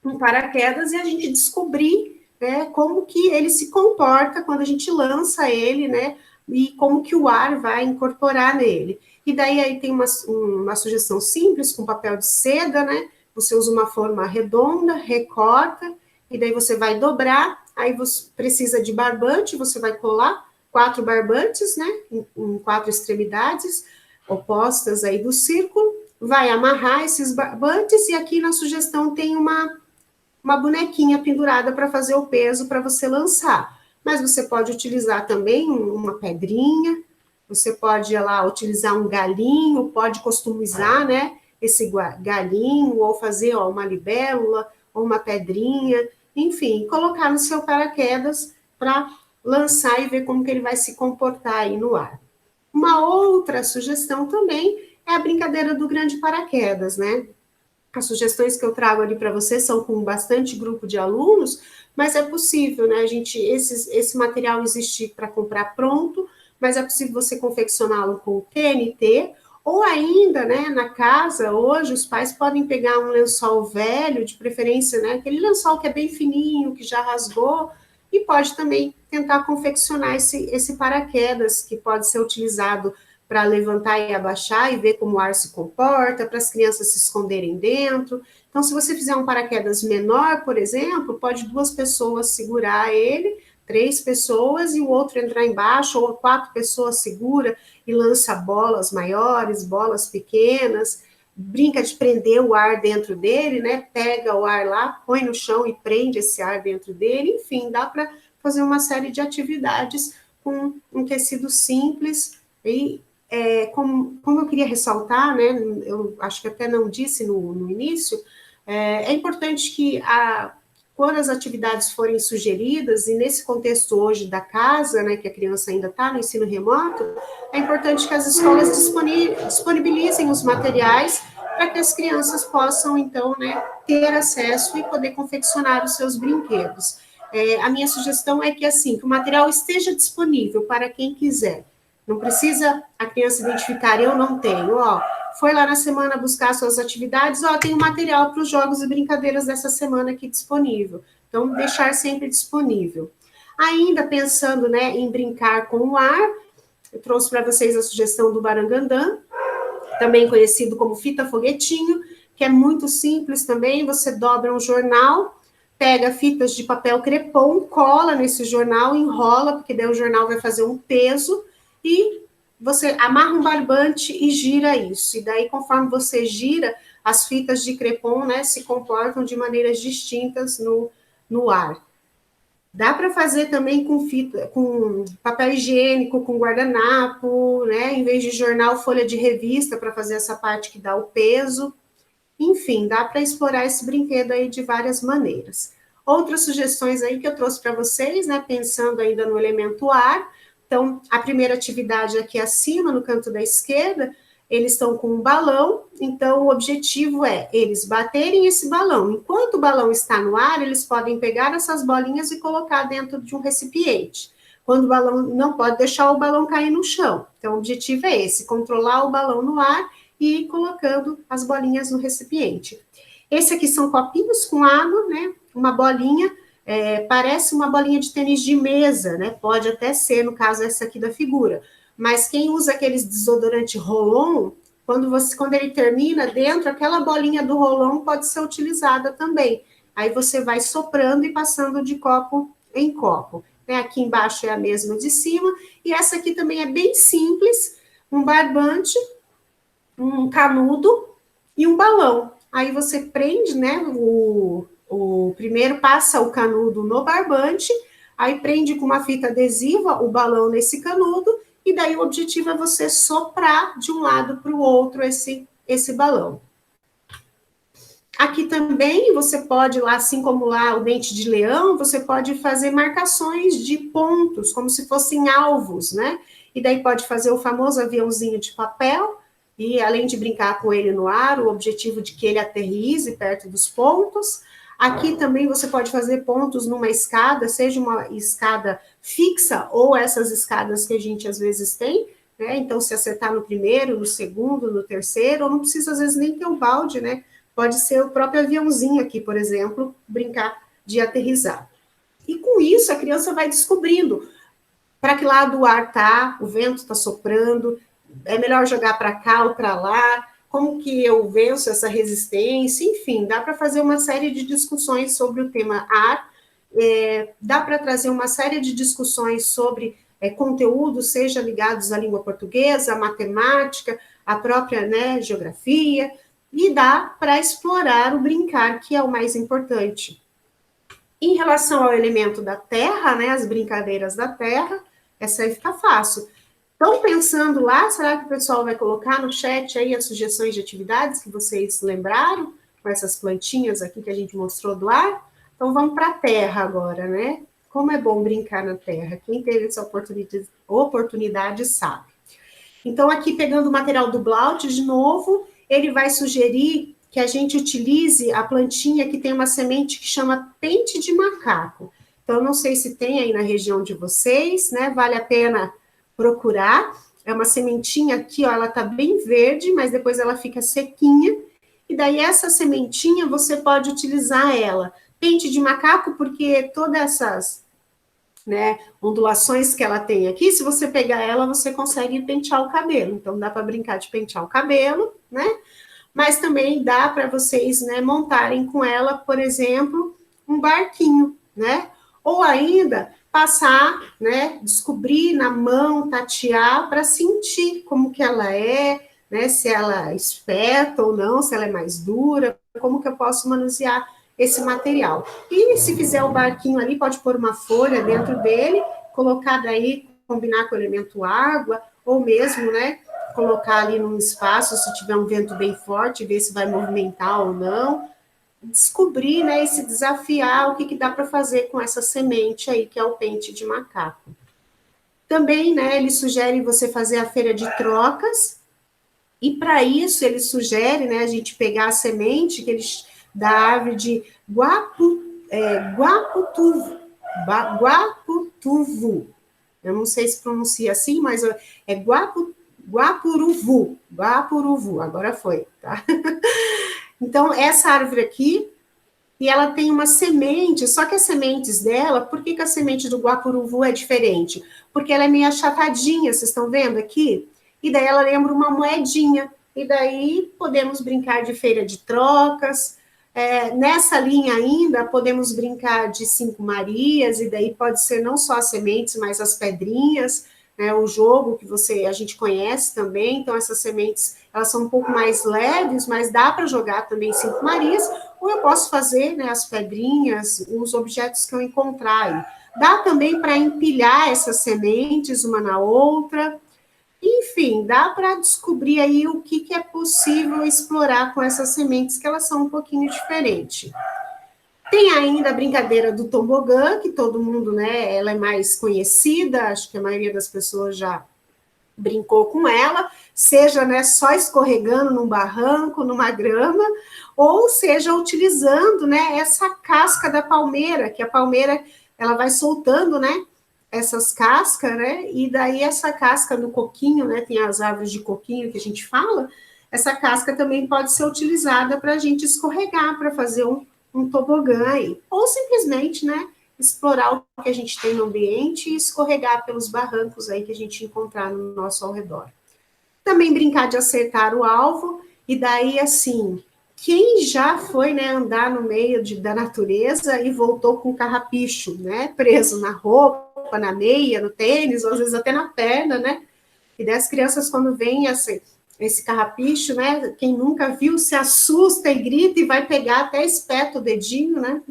um paraquedas e a gente descobrir, né, como que ele se comporta quando a gente lança ele, né, e como que o ar vai incorporar nele. E daí aí tem uma sugestão simples, com papel de seda, né? Você usa uma forma redonda, recorta, e daí você vai dobrar, aí você precisa de barbante, você vai colar 4 barbantes, né? Em 4 extremidades opostas aí do círculo, vai amarrar esses barbantes, e aqui na sugestão tem uma bonequinha pendurada para fazer o peso para você lançar. Mas você pode utilizar também uma pedrinha, você pode lá utilizar um galinho, pode customizar, né, esse galinho, ou fazer uma libélula, ou uma pedrinha, enfim, colocar no seu paraquedas para lançar e ver como que ele vai se comportar aí no ar. Uma outra sugestão também é a brincadeira do grande paraquedas, né? As sugestões que eu trago ali para vocês são com bastante grupo de alunos, mas é possível, né? Esse material existe para comprar pronto, mas é possível você confeccioná-lo com TNT, ou ainda, né, na casa, hoje, os pais podem pegar um lençol velho, de preferência, né, aquele lençol que é bem fininho, que já rasgou, e pode também tentar confeccionar esse paraquedas, que pode ser utilizado para levantar e abaixar e ver como o ar se comporta, para as crianças se esconderem dentro. Então, se você fizer um paraquedas menor, por exemplo, pode 2 pessoas segurar ele, 3 pessoas, e o outro entrar embaixo, ou 4 pessoas segura e lança bolas maiores, bolas pequenas, brinca de prender o ar dentro dele, né? Pega o ar lá, põe no chão e prende esse ar dentro dele. Enfim, dá para fazer uma série de atividades com um tecido simples e como eu queria ressaltar, né, eu acho que até não disse no início, é importante que quando as atividades forem sugeridas, e nesse contexto hoje da casa, né, que a criança ainda está no ensino remoto, é importante que as escolas disponibilizem os materiais para que as crianças possam, então, né, ter acesso e poder confeccionar os seus brinquedos. A minha sugestão é que, assim, que o material esteja disponível para quem quiser. Não precisa a criança identificar, eu não tenho, foi lá na semana buscar suas atividades, tem o material para os jogos e brincadeiras dessa semana aqui disponível. Então, deixar sempre disponível. Ainda pensando, né, em brincar com o ar, eu trouxe para vocês a sugestão do barangandã, também conhecido como fita foguetinho, que é muito simples também, você dobra um jornal, pega fitas de papel crepom, cola nesse jornal, enrola, porque daí o jornal vai fazer um peso, e você amarra um barbante e gira isso. E daí, conforme você gira, as fitas de crepom, né, se comportam de maneiras distintas no ar. Dá para fazer também com papel higiênico, com guardanapo, né, em vez de jornal, folha de revista, para fazer essa parte que dá o peso. Enfim, dá para explorar esse brinquedo aí de várias maneiras. Outras sugestões aí que eu trouxe para vocês, né, pensando ainda no elemento ar. Então, a primeira atividade aqui acima, no canto da esquerda, eles estão com um balão, então o objetivo é eles baterem esse balão. Enquanto o balão está no ar, eles podem pegar essas bolinhas e colocar dentro de um recipiente. Quando o balão, não pode deixar o balão cair no chão. Então, o objetivo é esse, controlar o balão no ar e ir colocando as bolinhas no recipiente. Esse aqui são copinhos com água, né? Uma bolinha, parece uma bolinha de tênis de mesa, né? Pode até ser, no caso, essa aqui da figura. Mas quem usa aqueles desodorante Rolon, quando ele termina dentro, aquela bolinha do Rolon pode ser utilizada também. Aí você vai soprando e passando de copo em copo. Aqui embaixo é a mesma de cima. E essa aqui também é bem simples, um barbante, um canudo e um balão. Aí você prende, né, primeiro passa o canudo no barbante, aí prende com uma fita adesiva o balão nesse canudo, e daí o objetivo é você soprar de um lado para o outro esse balão. Aqui também você pode, lá, assim como lá o dente de leão, você pode fazer marcações de pontos, como se fossem alvos, né? E daí pode fazer o famoso aviãozinho de papel, e além de brincar com ele no ar, o objetivo de que ele aterrize perto dos pontos. Aqui também você pode fazer pontos numa escada, seja uma escada fixa ou essas escadas que a gente às vezes tem, né? Então, se acertar no primeiro, no segundo, no terceiro, ou não precisa às vezes nem ter um balde, né? Pode ser o próprio aviãozinho aqui, por exemplo, brincar de aterrissar. E com isso, a criança vai descobrindo para que lado o ar está, o vento está soprando, é melhor jogar para cá ou para lá, como que eu venço essa resistência, enfim, dá para fazer uma série de discussões sobre o tema ar, dá para trazer uma série de discussões sobre conteúdos, seja ligados à língua portuguesa, à matemática, à própria, né, geografia, e dá para explorar o brincar, que é o mais importante. Em relação ao elemento da terra, né, as brincadeiras da terra, essa aí fica fácil. Estão pensando lá, será que o pessoal vai colocar no chat aí as sugestões de atividades que vocês lembraram, com essas plantinhas aqui que a gente mostrou do ar? Então, vamos para a terra agora, né? como é bom brincar na terra. Quem teve essa oportunidade sabe. Então, aqui pegando o material do Blaut de novo, ele vai sugerir que a gente utilize a plantinha que tem uma semente que chama pente de macaco. Então, não sei se tem aí na região de vocês, né? Vale a pena procurar. É uma sementinha aqui, ó, ela tá bem verde, mas depois ela fica sequinha. E daí essa sementinha você pode utilizar ela. Pente de macaco, porque todas essas, né, ondulações que ela tem aqui, se você pegar ela, você consegue pentear o cabelo. Então, dá para brincar de pentear o cabelo, né? Mas também dá para vocês, né, montarem com ela, por exemplo, um barquinho, né? Ou ainda passar, né, descobrir na mão, tatear, para sentir como que ela é, né, se ela espeta ou não, se ela é mais dura, como que eu posso manusear esse material. E se fizer o barquinho ali, pode pôr uma folha dentro dele, colocar daí, combinar com o elemento água, ou mesmo, né, colocar ali num espaço, se tiver um vento bem forte, ver se vai movimentar ou não, descobrir, né, e se desafiar o que dá para fazer com essa semente aí, que é o pente de macaco. Também, né, ele sugere você fazer a feira de trocas, e para isso ele sugere, né, a gente pegar a semente que eles da árvore de guaputuvu. Eu não sei se pronuncia assim, mas é guapuruvu, agora foi, tá? Então, essa árvore aqui, e ela tem uma semente, só que as sementes dela, por que a semente do guapuruvu é diferente? Porque ela é meio achatadinha, vocês estão vendo aqui? E daí ela lembra uma moedinha, e daí podemos brincar de feira de trocas. Nessa linha ainda, podemos brincar de 5 Marias, e daí pode ser não só as sementes, mas as pedrinhas, né, o jogo que a gente conhece também. Então, essas sementes, elas são um pouco mais leves, mas dá para jogar também 5 Marias, ou eu posso fazer, né, as pedrinhas, os objetos que eu encontrar aí. Dá também para empilhar essas sementes uma na outra. Enfim, dá para descobrir aí o que é possível explorar com essas sementes, que elas são um pouquinho diferentes. Tem ainda a brincadeira do tobogã, que todo mundo, né, ela é mais conhecida, acho que a maioria das pessoas já brincou com ela, seja, né, só escorregando num barranco, numa grama, ou seja, utilizando, né, essa casca da palmeira, que a palmeira, ela vai soltando, né, essas cascas, né, e daí essa casca no coquinho, né, tem as árvores de coquinho que a gente fala, essa casca também pode ser utilizada para a gente escorregar, para fazer um tobogã aí, ou simplesmente, né, explorar o que a gente tem no ambiente e escorregar pelos barrancos aí que a gente encontrar no nosso ao redor. Também brincar de acertar o alvo, e daí, assim, quem já foi, né, andar no meio da natureza e voltou com carrapicho, né, preso na roupa, na meia, no tênis, ou às vezes até na perna, né, e daí as crianças, quando veem esse carrapicho, né, quem nunca viu, se assusta e grita e vai pegar até espeta o dedinho, né,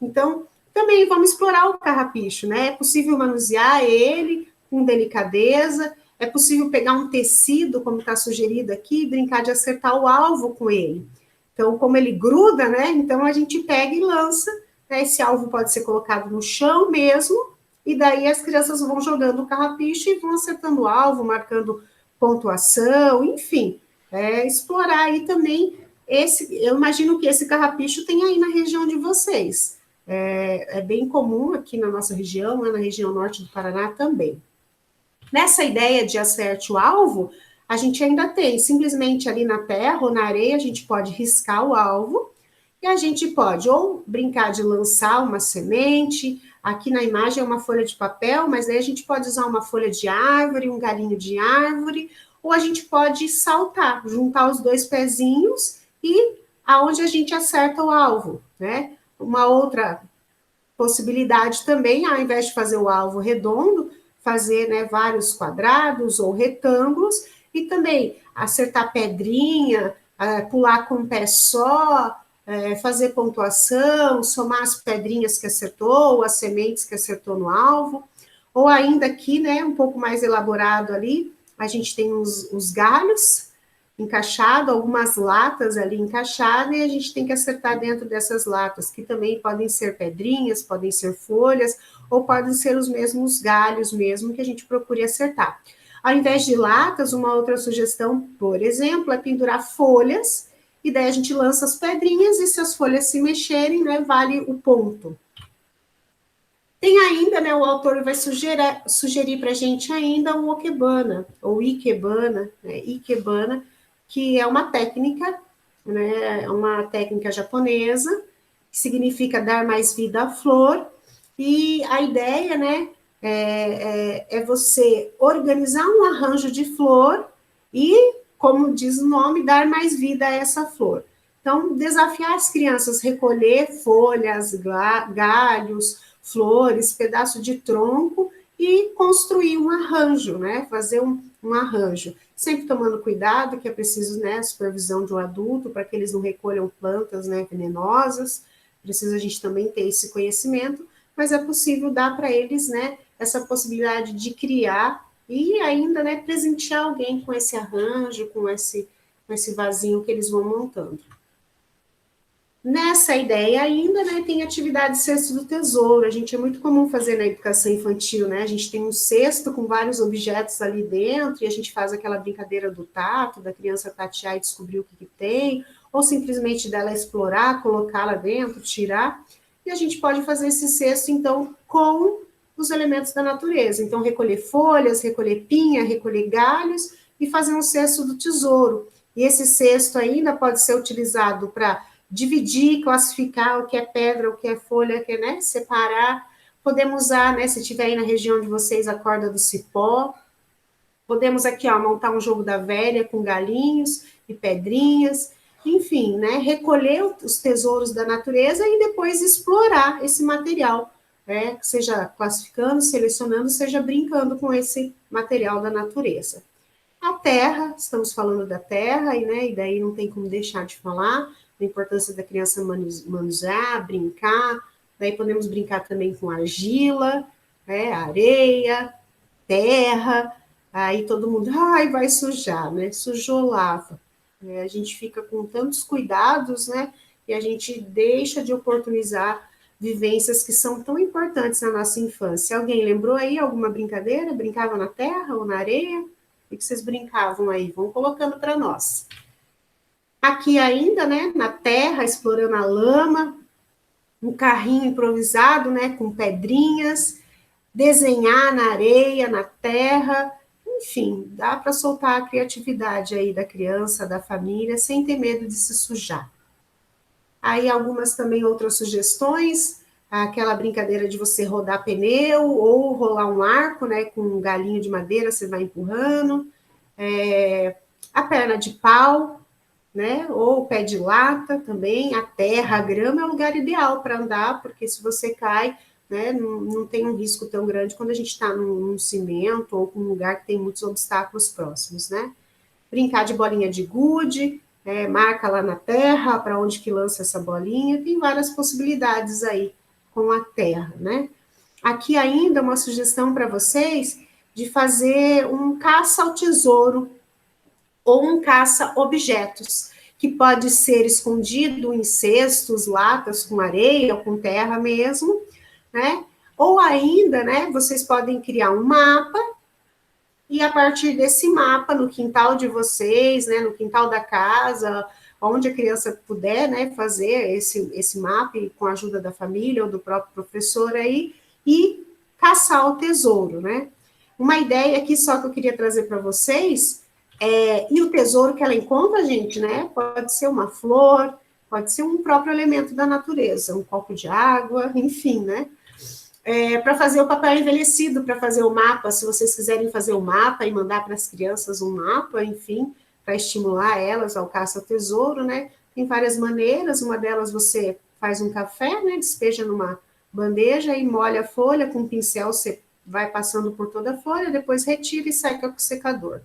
então, também vamos explorar o carrapicho, né, é possível manusear ele com delicadeza, é possível pegar um tecido, como está sugerido aqui, e brincar de acertar o alvo com ele. Então, como ele gruda, né, então a gente pega e lança, né, esse alvo pode ser colocado no chão mesmo, e daí as crianças vão jogando o carrapicho e vão acertando o alvo, marcando pontuação, enfim, explorar aí também eu imagino que esse carrapicho tem aí na região de vocês. É bem comum aqui na nossa região, na região norte do Paraná também. Nessa ideia de acerte o alvo, a gente ainda tem, simplesmente ali na terra ou na areia, a gente pode riscar o alvo, e a gente pode ou brincar de lançar uma semente, aqui na imagem é uma folha de papel, mas aí a gente pode usar uma folha de árvore, um galhinho de árvore, ou a gente pode saltar, juntar os 2 pezinhos e aonde a gente acerta o alvo, né? Uma outra possibilidade também, ao invés de fazer o alvo redondo, fazer, né, vários quadrados ou retângulos, e também acertar pedrinha, pular com um pé só, fazer pontuação, somar as pedrinhas que acertou, as sementes que acertou no alvo, ou ainda aqui, né, um pouco mais elaborado ali, a gente tem os galhos, encaixado, algumas latas ali encaixadas, e a gente tem que acertar dentro dessas latas, que também podem ser pedrinhas, podem ser folhas, ou podem ser os mesmos galhos mesmo, que a gente procure acertar. Ao invés de latas, uma outra sugestão, por exemplo, é pendurar folhas, e daí a gente lança as pedrinhas, e se as folhas se mexerem, né, vale o ponto. Tem ainda, né, o autor vai sugerir para a gente ainda o Okebana, ou Ikebana, né, Ikebana, que é uma técnica, né, uma técnica japonesa, que significa dar mais vida à flor, e a ideia, né, é você organizar um arranjo de flor e, como diz o nome, dar mais vida a essa flor. Então, desafiar as crianças a recolher folhas, galhos, flores, pedaço de tronco e construir um arranjo, né? Fazer um arranjo. Sempre tomando cuidado, que é preciso, né, a supervisão de um adulto para que eles não recolham plantas, né, venenosas. Precisa a gente também ter esse conhecimento, mas é possível dar para eles, né, essa possibilidade de criar e ainda, né, presentear alguém com esse arranjo, com esse vasinho que eles vão montando. Nessa ideia ainda, né, tem atividade cesto do tesouro. A gente é muito comum fazer na educação infantil, né? A gente tem um cesto com vários objetos ali dentro e a gente faz aquela brincadeira do tato, da criança tatear e descobrir o que tem, ou simplesmente dela explorar, colocar lá dentro, tirar. E a gente pode fazer esse cesto, então, com os elementos da natureza. Então, recolher folhas, recolher pinha, recolher galhos e fazer um cesto do tesouro. E esse cesto ainda pode ser utilizado para dividir, classificar o que é pedra, o que é folha, o que é, né, separar. Podemos usar, né, se tiver aí na região de vocês, a corda do cipó. Podemos aqui, ó, montar um jogo da velha com galinhos e pedrinhas. Enfim, né, recolher os tesouros da natureza e depois explorar esse material, né, seja classificando, selecionando, seja brincando com esse material da natureza. A terra, estamos falando da terra, e daí não tem como deixar de falar da importância da criança manusear, brincar. Daí podemos brincar também com argila, né, areia, terra. Aí todo mundo, ai, vai sujar, né? Sujou, lava. A gente fica com tantos cuidados, né? E a gente deixa de oportunizar vivências que são tão importantes na nossa infância. Alguém lembrou aí alguma brincadeira? Brincava na terra ou na areia? O que vocês brincavam aí? Vão colocando para nós. Aqui ainda, né, na terra, explorando a lama, um carrinho improvisado, né, com pedrinhas, desenhar na areia, na terra, enfim, dá para soltar a criatividade aí da criança, da família, sem ter medo de se sujar. Aí algumas também outras sugestões, aquela brincadeira de você rodar pneu ou rolar um arco, né, com um galinho de madeira, você vai empurrando, a perna de pau, né, ou o pé de lata também, a terra, a grama é o lugar ideal para andar, porque se você cai, né, não tem um risco tão grande quando a gente está num cimento ou num lugar que tem muitos obstáculos próximos, né. Brincar de bolinha de gude, marca lá na terra para onde que lança essa bolinha, tem várias possibilidades aí com a terra, né. Aqui ainda uma sugestão para vocês de fazer um caça ao tesouro, ou um caça-objetos, que pode ser escondido em cestos, latas com areia ou com terra mesmo, né? Ou ainda, né, vocês podem criar um mapa, e a partir desse mapa, no quintal de vocês, né, no quintal da casa, onde a criança puder, né, fazer esse mapa, e com a ajuda da família ou do próprio professor aí, e caçar o tesouro, né? Uma ideia aqui só que eu queria trazer para vocês, e o tesouro que ela encontra, gente, né? Pode ser uma flor, pode ser um próprio elemento da natureza, um copo de água, enfim, né? Para fazer o papel envelhecido, para fazer o mapa, se vocês quiserem fazer o mapa e mandar para as crianças um mapa, enfim, para estimular elas ao caça ao tesouro, né? Tem várias maneiras, uma delas você faz um café, né? Despeja numa bandeja e molha a folha com um pincel, você vai passando por toda a folha, depois retira e seca com o secador.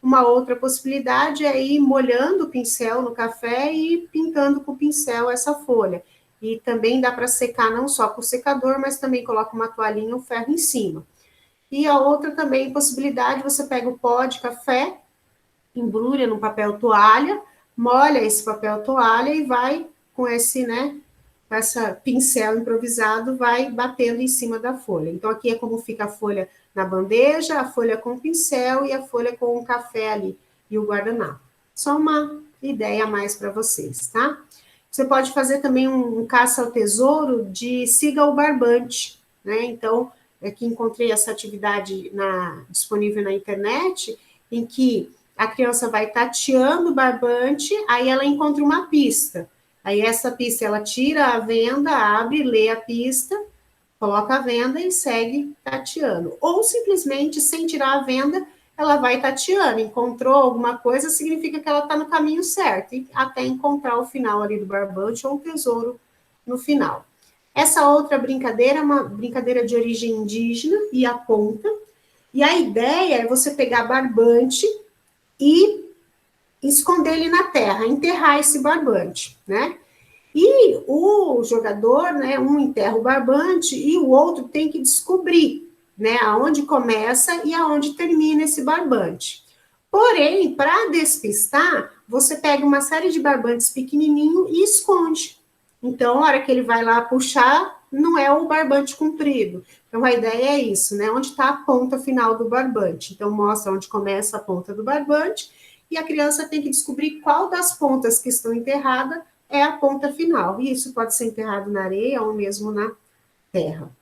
Uma outra possibilidade é ir molhando o pincel no café e pintando com o pincel essa folha. E também dá para secar não só com o secador, mas também coloca uma toalhinha ou ferro em cima. E a outra também possibilidade, você pega o pó de café, embrulha no papel toalha, molha esse papel toalha e vai com esse, né, com essa pincel improvisado, vai batendo em cima da folha. Então, aqui é como fica a folha na bandeja, a folha com o pincel e a folha com o café ali e o guardanapo. Só uma ideia a mais para vocês, tá? Você pode fazer também um caça ao tesouro de siga o barbante, né? Então, aqui encontrei essa atividade disponível na internet, em que a criança vai tateando o barbante, aí ela encontra uma pista. Aí essa pista, ela tira a venda, abre, lê a pista, coloca a venda e segue tateando. Ou simplesmente, sem tirar a venda, ela vai tateando. Encontrou alguma coisa, significa que ela está no caminho certo, e até encontrar o final ali do barbante ou o tesouro no final. Essa outra brincadeira é uma brincadeira de origem indígena e aponta. E a ideia é você pegar barbante e esconder ele na terra, enterrar esse barbante, né? E o jogador, né, um enterra o barbante e o outro tem que descobrir, né, aonde começa e aonde termina esse barbante. Porém, para despistar, você pega uma série de barbantes pequenininho e esconde. Então, a hora que ele vai lá puxar, não é o barbante comprido. Então, a ideia é isso, né? Onde está a ponta final do barbante. Então, mostra onde começa a ponta do barbante e a criança tem que descobrir qual das pontas que estão enterradas é a ponta final. E isso pode ser enterrado na areia ou mesmo na terra.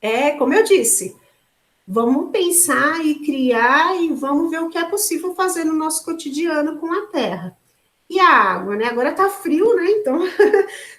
É, como eu disse, vamos pensar e criar e vamos ver o que é possível fazer no nosso cotidiano com a terra. E a água, né? Agora tá frio, né? Então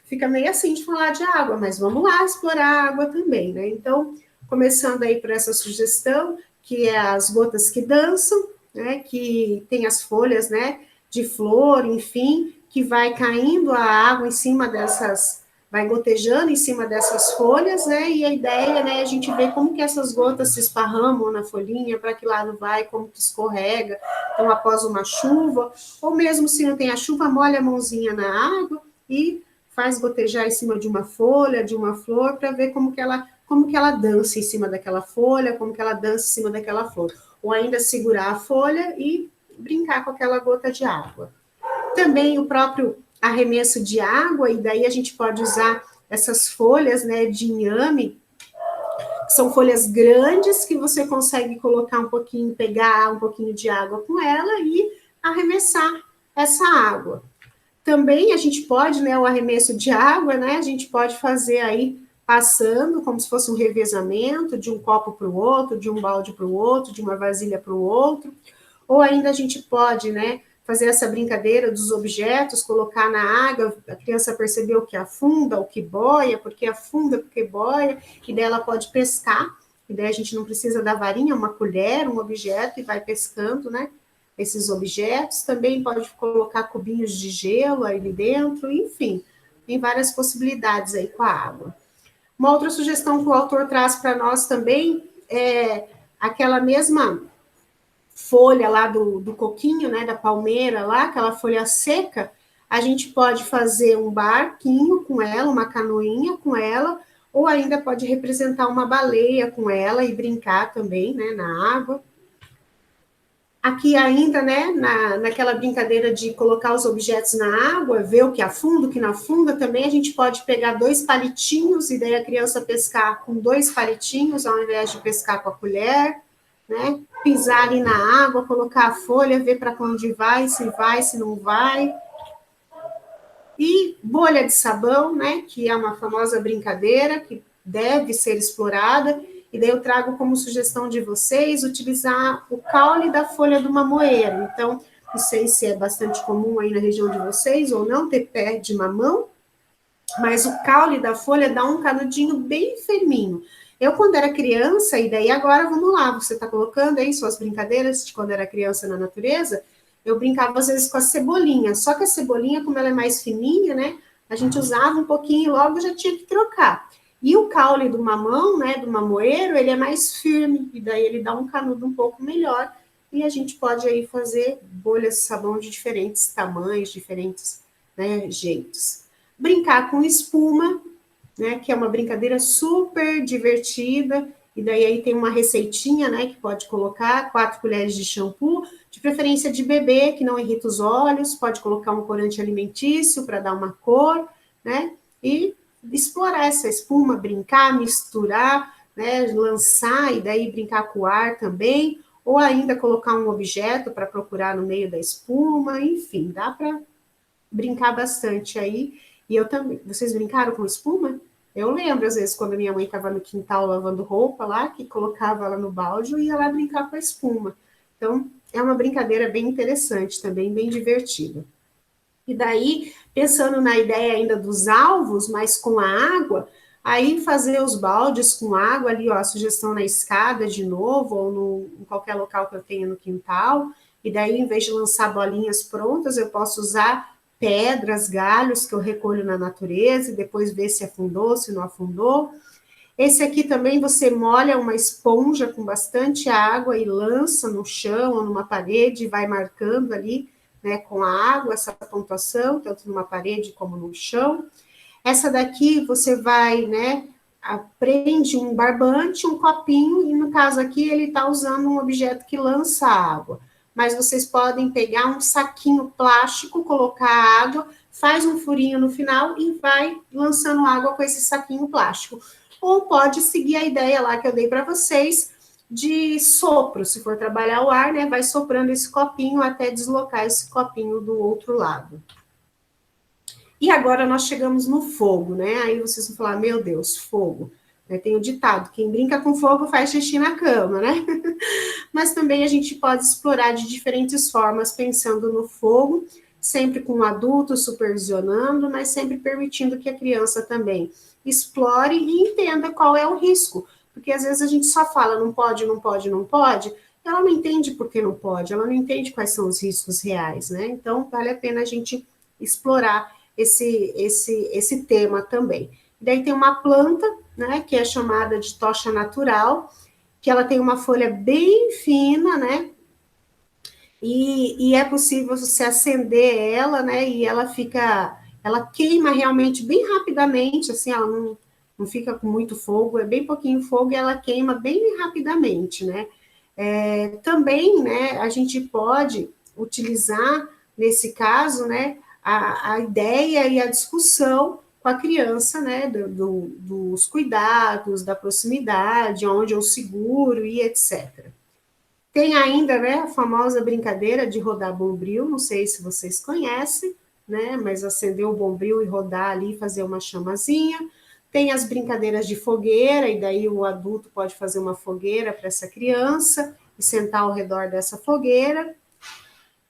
fica meio assim de falar de água, mas vamos lá explorar a água também, né? Então, começando aí por essa sugestão, que é as gotas que dançam, né? Que tem as folhas, né? De flor, enfim, que vai caindo a água em cima dessas, vai gotejando em cima dessas folhas, né? E a ideia, né, é a gente ver como que essas gotas se esparramam na folhinha, para que lado vai, como que escorrega. Então, após uma chuva, ou mesmo se não tem a chuva, molha a mãozinha na água e faz gotejar em cima de uma folha, de uma flor, para ver como que ela dança em cima daquela folha, como que ela dança em cima daquela flor. Ou ainda segurar a folha e brincar com aquela gota de água. Também o próprio arremesso de água, e daí a gente pode usar essas folhas, né, de inhame, que são folhas grandes que você consegue colocar um pouquinho, pegar um pouquinho de água com ela e arremessar essa água. Também a gente pode, né, o arremesso de água, né, a gente pode fazer aí passando, como se fosse um revezamento, de um copo para o outro, de um balde para o outro, de uma vasilha para o outro, ou ainda a gente pode, né, fazer essa brincadeira dos objetos, colocar na água, a criança percebeu o que afunda, o que boia, porque afunda, porque boia, e daí ela pode pescar, e daí a gente não precisa da varinha, uma colher, um objeto, e vai pescando, né, esses objetos. Também pode colocar cubinhos de gelo ali dentro, enfim, tem várias possibilidades aí com a água. Uma outra sugestão que o autor traz para nós também é aquela mesma folha lá do coquinho, né, da palmeira lá, aquela folha seca, a gente pode fazer um barquinho com ela, uma canoinha com ela, ou ainda pode representar uma baleia com ela e brincar também, né, na água. Aqui ainda, né, naquela brincadeira de colocar os objetos na água, ver o que afunda, o que não afunda, também a gente pode pegar 2 palitinhos e daí a criança pescar com 2 palitinhos, ao invés de pescar com a colher, né, pisar ali na água, colocar a folha, ver para onde vai, se não vai. E bolha de sabão, né, que é uma famosa brincadeira que deve ser explorada, e daí eu trago como sugestão de vocês utilizar o caule da folha do mamoeiro. Então, não sei se é bastante comum aí na região de vocês ou não, ter pé de mamão, mas o caule da folha dá um canudinho bem firminho. Eu, quando era criança, e daí agora, vamos lá, você está colocando aí suas brincadeiras de quando era criança na natureza, eu brincava às vezes com a cebolinha, só que a cebolinha, como ela é mais fininha, né, a gente usava um pouquinho e logo já tinha que trocar. E o caule do mamão, né, do mamoeiro, ele é mais firme, e daí ele dá um canudo um pouco melhor, e a gente pode aí fazer bolhas de sabão de diferentes tamanhos, diferentes, né, jeitos. Brincar com espuma, né, que é uma brincadeira super divertida e daí aí tem uma receitinha, né, que pode colocar 4 colheres de shampoo, de preferência de bebê, que não irrita os olhos, pode colocar um corante alimentício para dar uma cor, né, e explorar essa espuma, brincar, misturar, né, lançar e daí brincar com o ar também, ou ainda colocar um objeto para procurar no meio da espuma, enfim, dá para brincar bastante aí. E eu também, vocês brincaram com espuma? Eu lembro, às vezes, quando minha mãe estava no quintal lavando roupa lá, que colocava ela no balde e ia lá brincar com a espuma. Então, é uma brincadeira bem interessante também, bem divertida. E daí, pensando na ideia ainda dos alvos, mas com a água, aí fazer os baldes com água ali, ó, a sugestão na escada de novo, ou em qualquer local que eu tenha no quintal, e daí, em vez de lançar bolinhas prontas, eu posso usar pedras, galhos que eu recolho na natureza, e depois ver se afundou, se não afundou. Esse aqui também você molha uma esponja com bastante água e lança no chão ou numa parede e vai marcando ali, né, com a água, essa pontuação, tanto numa parede como no chão. Essa daqui você vai, né, prende um barbante, um copinho, e no caso aqui ele está usando um objeto que lança água. Mas vocês podem pegar um saquinho plástico, colocar água, faz um furinho no final e vai lançando água com esse saquinho plástico. Ou pode seguir a ideia lá que eu dei para vocês, de sopro, se for trabalhar o ar, né, vai soprando esse copinho até deslocar esse copinho do outro lado. E agora nós chegamos no fogo, né, aí vocês vão falar, meu Deus, fogo. Tem o ditado, quem brinca com fogo faz xixi na cama, né? Mas também a gente pode explorar de diferentes formas, pensando no fogo, sempre com o adulto supervisionando, mas sempre permitindo que a criança também explore e entenda qual é o risco. Porque às vezes a gente só fala, não pode, não pode, não pode, ela não entende por que não pode, ela não entende quais são os riscos reais, né? Então, vale a pena a gente explorar esse tema também. Daí tem uma planta, né, que é chamada de tocha natural, que ela tem uma folha bem fina, né, e é possível você acender ela, né, e ela queima realmente bem rapidamente, assim, ela não fica com muito fogo, é bem pouquinho fogo e ela queima bem rapidamente, né. Também, né, a gente pode utilizar, nesse caso, né, a ideia e a discussão com a criança, né, dos cuidados, da proximidade, onde eu seguro e etc. Tem ainda, né, a famosa brincadeira de rodar bombril, não sei se vocês conhecem, né, mas acender o bombril e rodar ali, fazer uma chamazinha. Tem as brincadeiras de fogueira, e daí o adulto pode fazer uma fogueira para essa criança e sentar ao redor dessa fogueira.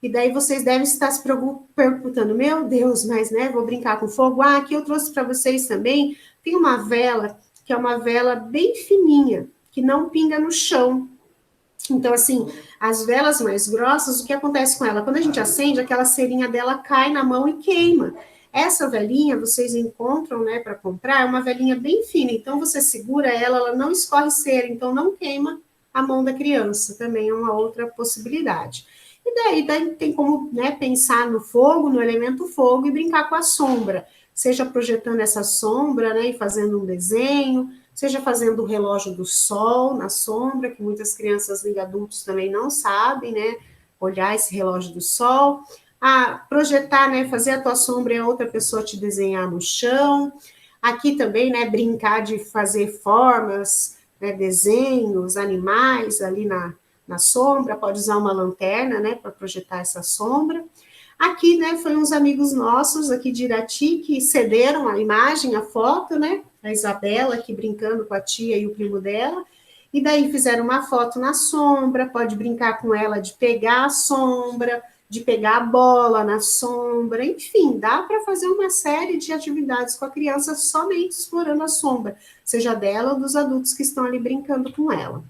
E daí vocês devem estar se perguntando, meu Deus, mas, né, vou brincar com fogo. Aqui eu trouxe para vocês também, tem uma vela, que é uma vela bem fininha, que não pinga no chão. Então, assim, as velas mais grossas, o que acontece com ela? Quando a gente acende, aquela cerinha dela cai na mão e queima. Essa velinha, vocês encontram, né, para comprar, é uma velinha bem fina, então você segura ela, ela não escorre cera, então não queima a mão da criança, também é uma outra possibilidade. E daí tem como, né, pensar no fogo, no elemento fogo, e brincar com a sombra, seja projetando essa sombra, né, e fazendo um desenho, seja fazendo o relógio do sol na sombra, que muitas crianças e adultos também não sabem, né, olhar esse relógio do sol, projetar, né, fazer a tua sombra e a outra pessoa te desenhar no chão, aqui também, né, brincar de fazer formas, né, desenhos, animais ali na sombra, pode usar uma lanterna, né, para projetar essa sombra. Aqui, né, foi uns amigos nossos aqui de Irati que cederam a imagem, a foto, né, a Isabela aqui brincando com a tia e o primo dela, e daí fizeram uma foto na sombra, pode brincar com ela de pegar a sombra, de pegar a bola na sombra, enfim, dá para fazer uma série de atividades com a criança somente explorando a sombra, seja dela ou dos adultos que estão ali brincando com ela.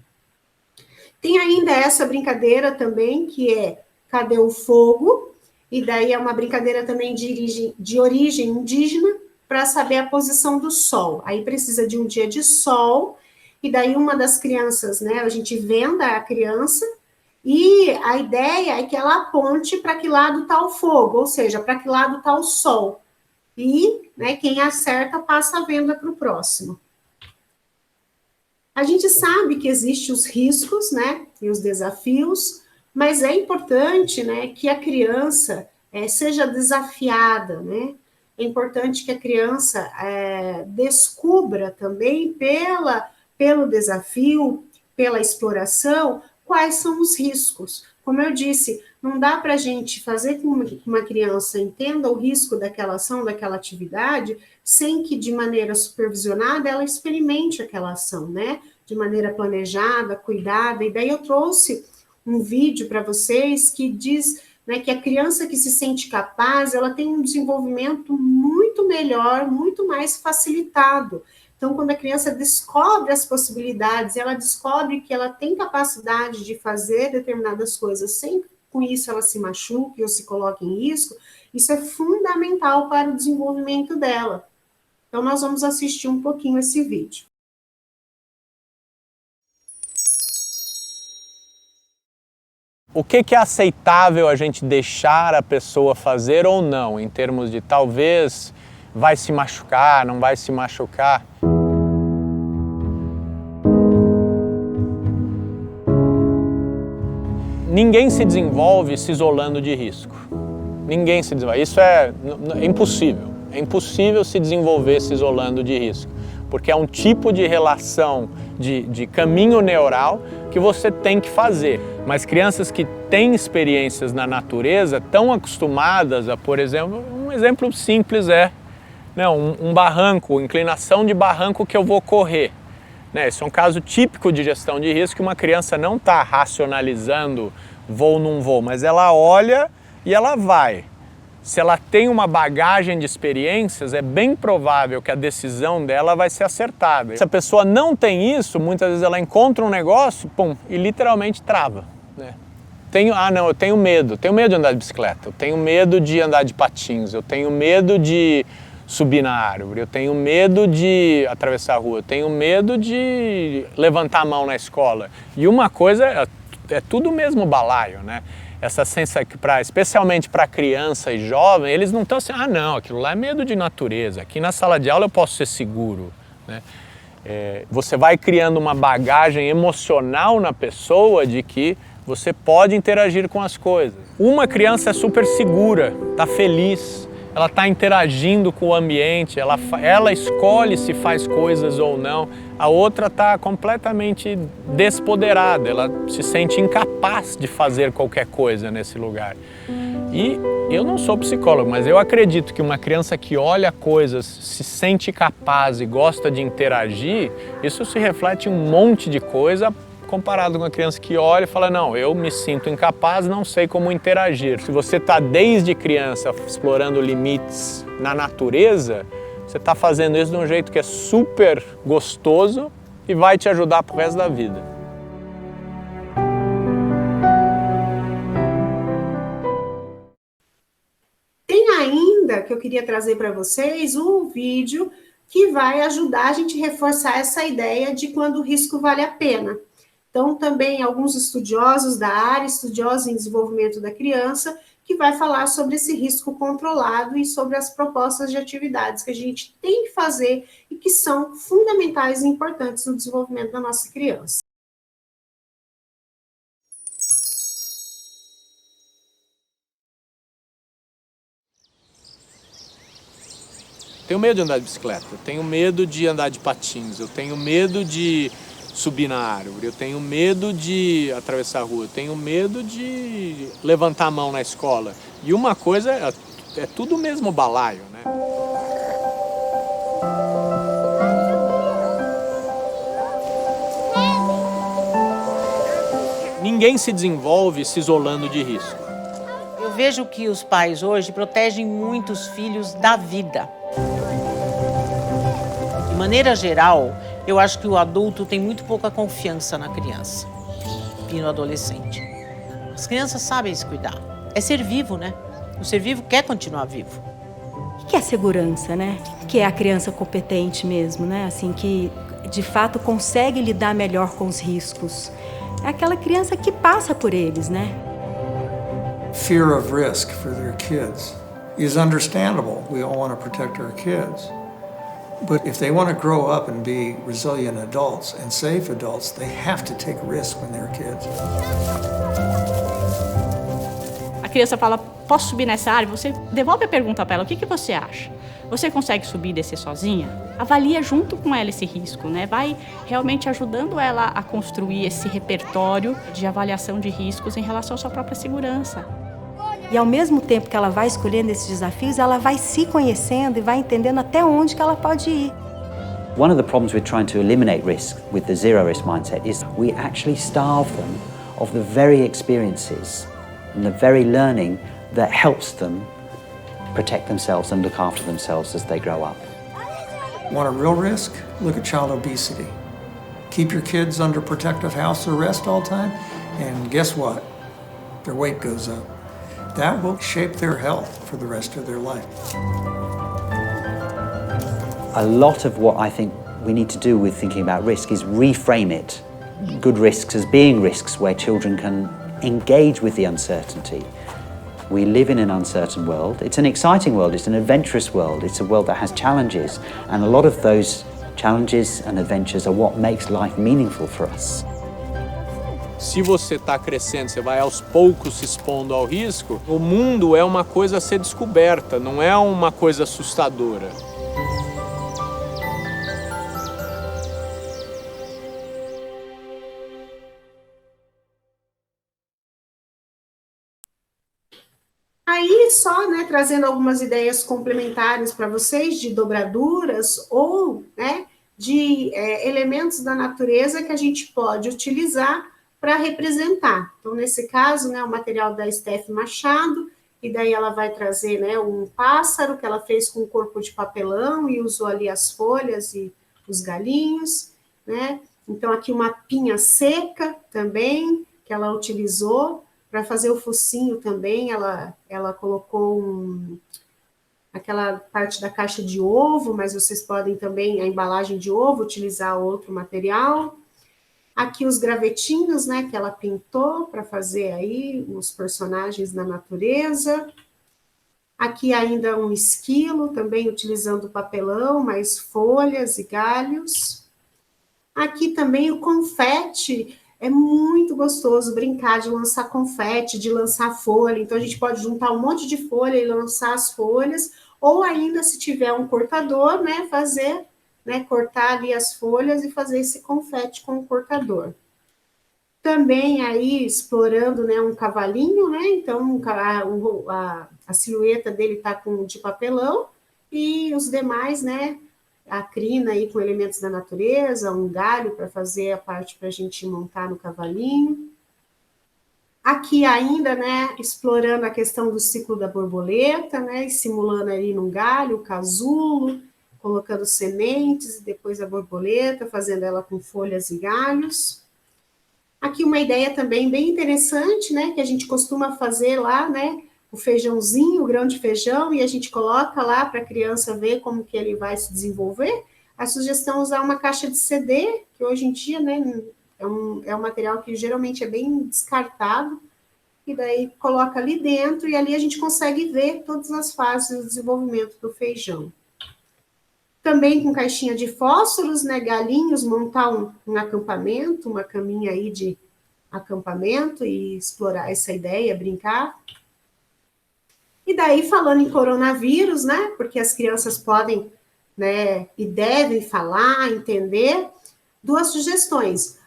Tem ainda essa brincadeira também, que é Cadê o Fogo? E daí é uma brincadeira também de origem indígena, para saber a posição do sol. Aí precisa de um dia de sol, e daí uma das crianças, né, a gente venda a criança, e a ideia é que ela aponte para que lado está o fogo, ou seja, para que lado está o sol. E, né, quem acerta passa a venda para o próximo. A gente sabe que existem os riscos, né, e os desafios, mas é importante, né, que a criança seja desafiada, né? É importante que a criança descubra também pelo desafio, pela exploração, quais são os riscos. Como eu disse, não dá para a gente fazer com que uma criança entenda o risco daquela ação, daquela atividade, sem que de maneira supervisionada ela experimente aquela ação, né? De maneira planejada, cuidada. E daí eu trouxe um vídeo para vocês que diz, né, que a criança que se sente capaz, ela tem um desenvolvimento muito melhor, muito mais facilitado. Então, quando a criança descobre as possibilidades, ela descobre que ela tem capacidade de fazer determinadas coisas sem que com isso ela se machuque ou se coloque em risco, isso é fundamental para o desenvolvimento dela. Então, nós vamos assistir um pouquinho esse vídeo. O que é aceitável a gente deixar a pessoa fazer ou não, em termos de talvez vai se machucar, não vai se machucar? Ninguém se desenvolve se isolando de risco. Ninguém se desenvolve. Isso é impossível. É impossível se desenvolver se isolando de risco. Porque é um tipo de relação, de caminho neural que você tem que fazer. Mas crianças que têm experiências na natureza estão acostumadas a, por exemplo, um exemplo simples um barranco, inclinação de barranco que eu vou correr. Esse é um caso típico de gestão de risco que uma criança não está racionalizando vou ou não vou, mas ela olha e ela vai. Se ela tem uma bagagem de experiências, é bem provável que a decisão dela vai ser acertada. Se a pessoa não tem isso, muitas vezes ela encontra um negócio, e literalmente trava. Eu tenho medo de andar de bicicleta, eu tenho medo de andar de patins, eu tenho medo de subir na árvore, eu tenho medo de atravessar a rua, eu tenho medo de levantar a mão na escola. E uma coisa, é tudo o mesmo balaio, né? Essa sensação que, especialmente para criança e jovem, eles não estão assim, aquilo lá é medo de natureza, aqui na sala de aula eu posso ser seguro, né? Você vai criando uma bagagem emocional na pessoa de que você pode interagir com as coisas. Uma criança é super segura, está feliz, ela está interagindo com o ambiente, ela escolhe se faz coisas ou não. A outra está completamente despoderada, ela se sente incapaz de fazer qualquer coisa nesse lugar. E eu não sou psicólogo, mas eu acredito que uma criança que olha coisas, se sente capaz e gosta de interagir, isso se reflete em um monte de coisa comparado com uma criança que olha e fala, não, eu me sinto incapaz, não sei como interagir. Se você está desde criança explorando limites na natureza, você está fazendo isso de um jeito que é super gostoso e vai te ajudar pro resto da vida. Tem ainda, que eu queria trazer para vocês, um vídeo que vai ajudar a gente a reforçar essa ideia de quando o risco vale a pena. Então, também alguns estudiosos da área, estudiosos em desenvolvimento da criança, que vai falar sobre esse risco controlado e sobre as propostas de atividades que a gente tem que fazer e que são fundamentais e importantes no desenvolvimento da nossa criança. Tenho medo de andar de bicicleta, eu tenho medo de andar de patins, eu tenho medo de subir na árvore, eu tenho medo de atravessar a rua, eu tenho medo de levantar a mão na escola. E uma coisa, é tudo o mesmo balaio, né? Ninguém se desenvolve se isolando de risco. Eu vejo que os pais hoje protegem muito os filhos da vida. De maneira geral, eu acho que o adulto tem muito pouca confiança na criança e no adolescente. As crianças sabem se cuidar. É ser vivo, né? O ser vivo quer continuar vivo. O que é segurança, né? O que é a criança competente mesmo, né? Assim, que de fato consegue lidar melhor com os riscos. É aquela criança que passa por eles, né? Fear of risk for their kids is understandable. We all want to protect our kids. But if they want to grow up and be resilient adults and safe adults, they have to take risks when they're kids. A criança fala, posso subir nessa árvore? Você devolve a pergunta para ela, o que você acha? Você consegue subir e descer sozinha? Avalia junto com ela esse risco, né? Vai realmente ajudando ela a construir esse repertório de avaliação de riscos em relação à sua própria segurança. E ao mesmo tempo que ela vai escolhendo esses desafios, ela vai se conhecendo e vai entendendo até onde que ela pode ir. One of the problems with trying to eliminate risk with the zero risk mindset is we actually starve them of the very experiences and the very learning that helps them protect themselves and look after themselves as they grow up. Want a real risk? Look at child obesity. Keep your kids under protective house arrest all the time, and guess what? Their weight goes up. That will shape their health for the rest of their life. A lot of what I think we need to do with thinking about risk is reframe it. Good risks as being risks where children can engage with the uncertainty. We live in an uncertain world. It's an exciting world, it's an adventurous world, it's a world that has challenges, and a lot of those challenges and adventures are what makes life meaningful for us. Se você está crescendo, você vai aos poucos se expondo ao risco, o mundo é uma coisa a ser descoberta, não é uma coisa assustadora. Aí só, né, trazendo algumas ideias complementares para vocês de dobraduras ou, né, de elementos da natureza que a gente pode utilizar para representar. Então, nesse caso, né, o material da Steph Machado, e daí ela vai trazer, né, um pássaro que ela fez com um corpo de papelão e usou ali as folhas e os galinhos, né? Então, aqui uma pinha seca também, que ela utilizou para fazer o focinho também, ela colocou aquela parte da caixa de ovo, mas vocês podem também, a embalagem de ovo, utilizar outro material. Aqui os gravetinhos, né, que ela pintou para fazer aí os personagens da natureza. Aqui ainda um esquilo, também utilizando papelão, mais folhas e galhos. Aqui também o confete, é muito gostoso brincar de lançar confete, de lançar folha, então a gente pode juntar um monte de folha e lançar as folhas, ou ainda se tiver um cortador, né, fazer... né, cortar ali as folhas e fazer esse confete com o cortador. Também aí explorando, né, um cavalinho, né, então a silhueta dele está de papelão e os demais, né, a crina aí com elementos da natureza, um galho para fazer a parte para a gente montar no cavalinho. Aqui ainda, né, explorando a questão do ciclo da borboleta, né, e simulando ali num galho, o casulo, colocando sementes, e depois a borboleta, fazendo ela com folhas e galhos. Aqui uma ideia também bem interessante, né, que a gente costuma fazer lá, né, o feijãozinho, o grão de feijão, e a gente coloca lá para a criança ver como que ele vai se desenvolver. A sugestão é usar uma caixa de CD, que hoje em dia, né, é um material que geralmente é bem descartado, e daí coloca ali dentro, e ali a gente consegue ver todas as fases do desenvolvimento do feijão. Também com caixinha de fósforos, né, galinhos, montar um acampamento, uma caminha aí de acampamento e explorar essa ideia, brincar. E daí, falando em coronavírus, né, porque as crianças podem, né, e devem falar, entender, duas sugestões.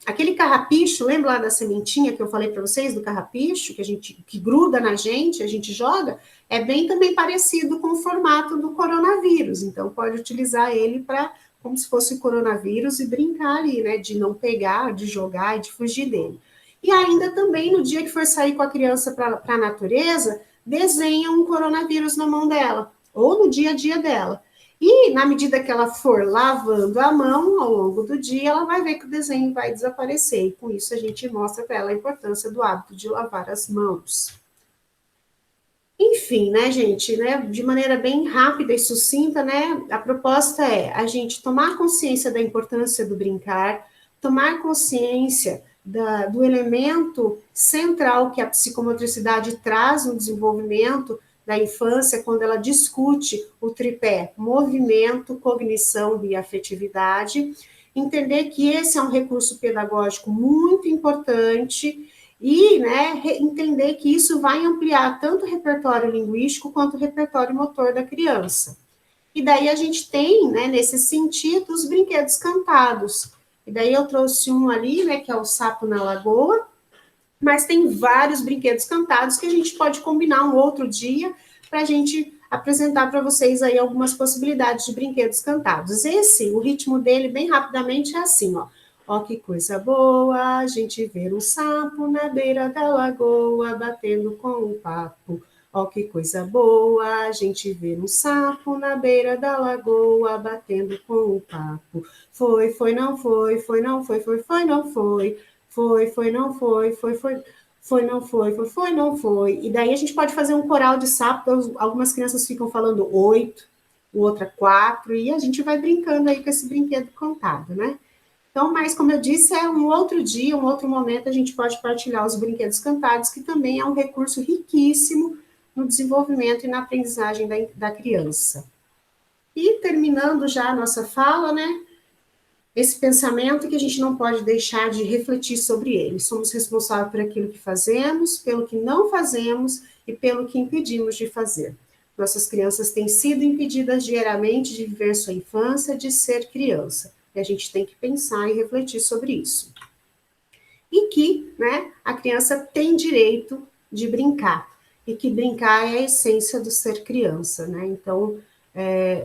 Aquele carrapicho, lembra lá da sementinha que eu falei para vocês, do carrapicho, que gruda na gente, a gente joga, é bem também parecido com o formato do coronavírus, então pode utilizar ele como se fosse o coronavírus e brincar ali, né, de não pegar, de jogar e de fugir dele. E ainda também, no dia que for sair com a criança para a natureza, desenha um coronavírus na mão dela, ou no dia a dia dela. E, na medida que ela for lavando a mão ao longo do dia, ela vai ver que o desenho vai desaparecer. E, com isso, a gente mostra para ela a importância do hábito de lavar as mãos. Enfim, né, gente, né, de maneira bem rápida e sucinta, né, a proposta é a gente tomar consciência da importância do brincar, tomar consciência do elemento central que a psicomotricidade traz no desenvolvimento, da infância, quando ela discute o tripé movimento, cognição e afetividade, entender que esse é um recurso pedagógico muito importante e, né, entender que isso vai ampliar tanto o repertório linguístico quanto o repertório motor da criança. E daí a gente tem, né, nesse sentido, os brinquedos cantados. E daí eu trouxe um ali, né, que é o Sapo na Lagoa, mas tem vários brinquedos cantados que a gente pode combinar um outro dia para a gente apresentar para vocês aí algumas possibilidades de brinquedos cantados. O ritmo dele, bem rapidamente, é assim, ó. Ó que coisa boa, a gente ver um sapo na beira da lagoa, batendo com o papo. Ó que coisa boa, a gente ver um sapo na beira da lagoa, batendo com o papo. Foi, foi, não foi, foi, não foi, foi, foi, não foi. Foi, foi, não foi, foi, foi, foi, não foi, foi, foi, não foi. E daí a gente pode fazer um coral de sapo, algumas crianças ficam falando 8, o outra 4, e a gente vai brincando aí com esse brinquedo contado, né? Então, mas como eu disse, é um outro dia, um outro momento, a gente pode partilhar os brinquedos cantados, que também é um recurso riquíssimo no desenvolvimento e na aprendizagem da criança. E terminando já a nossa fala, né? Esse pensamento que a gente não pode deixar de refletir sobre ele. Somos responsáveis por aquilo que fazemos, pelo que não fazemos e pelo que impedimos de fazer. Nossas crianças têm sido impedidas diariamente de viver sua infância, de ser criança. E a gente tem que pensar e refletir sobre isso. E que, né, a criança tem direito de brincar. E que brincar é a essência do ser criança, né? Então,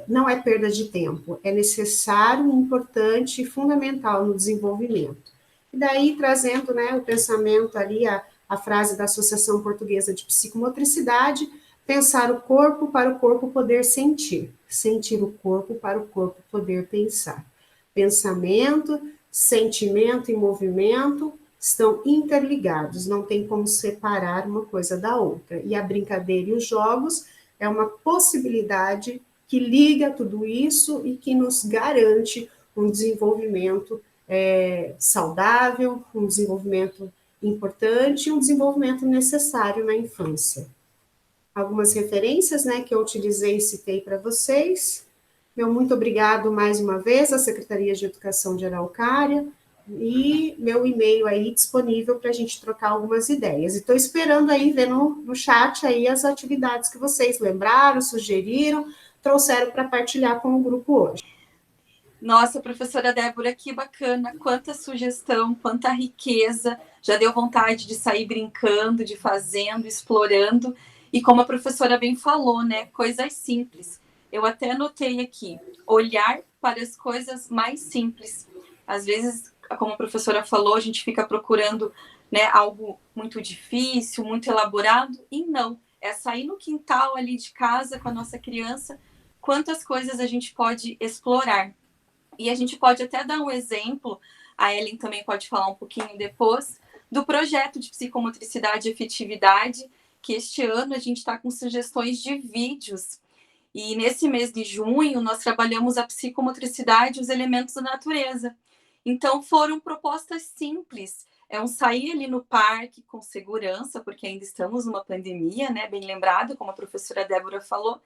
não é perda de tempo, é necessário, importante e fundamental no desenvolvimento. E daí, trazendo, né, o pensamento ali, a frase da Associação Portuguesa de Psicomotricidade, pensar o corpo para o corpo poder sentir, sentir o corpo para o corpo poder pensar. Pensamento, sentimento e movimento estão interligados, não tem como separar uma coisa da outra. E a brincadeira e os jogos é uma possibilidade que liga tudo isso e que nos garante um desenvolvimento saudável, um desenvolvimento importante e um desenvolvimento necessário na infância. Algumas referências, né, que eu utilizei e citei para vocês. Meu muito obrigado mais uma vez à Secretaria de Educação de Araucária e meu e-mail aí disponível para a gente trocar algumas ideias. E estou esperando aí ver no chat aí as atividades que vocês lembraram, sugeriram, trouxeram para partilhar com o grupo hoje. Nossa, professora Débora, que bacana, quanta sugestão, quanta riqueza, já deu vontade de sair brincando, de fazendo, explorando, e como a professora bem falou, né, coisas simples. Eu até anotei aqui, olhar para as coisas mais simples. Às vezes, como a professora falou, a gente fica procurando, né, algo muito difícil, muito elaborado, e não, é sair no quintal ali de casa com a nossa criança, quantas coisas a gente pode explorar. E a gente pode até dar um exemplo, a Ellen também pode falar um pouquinho depois, do projeto de psicomotricidade e afetividade, que este ano a gente está com sugestões de vídeos. E nesse mês de junho, nós trabalhamos a psicomotricidade e os elementos da natureza. Então, foram propostas simples. É um sair ali no parque com segurança, porque ainda estamos numa pandemia, né? Bem lembrado, como a professora Débora falou.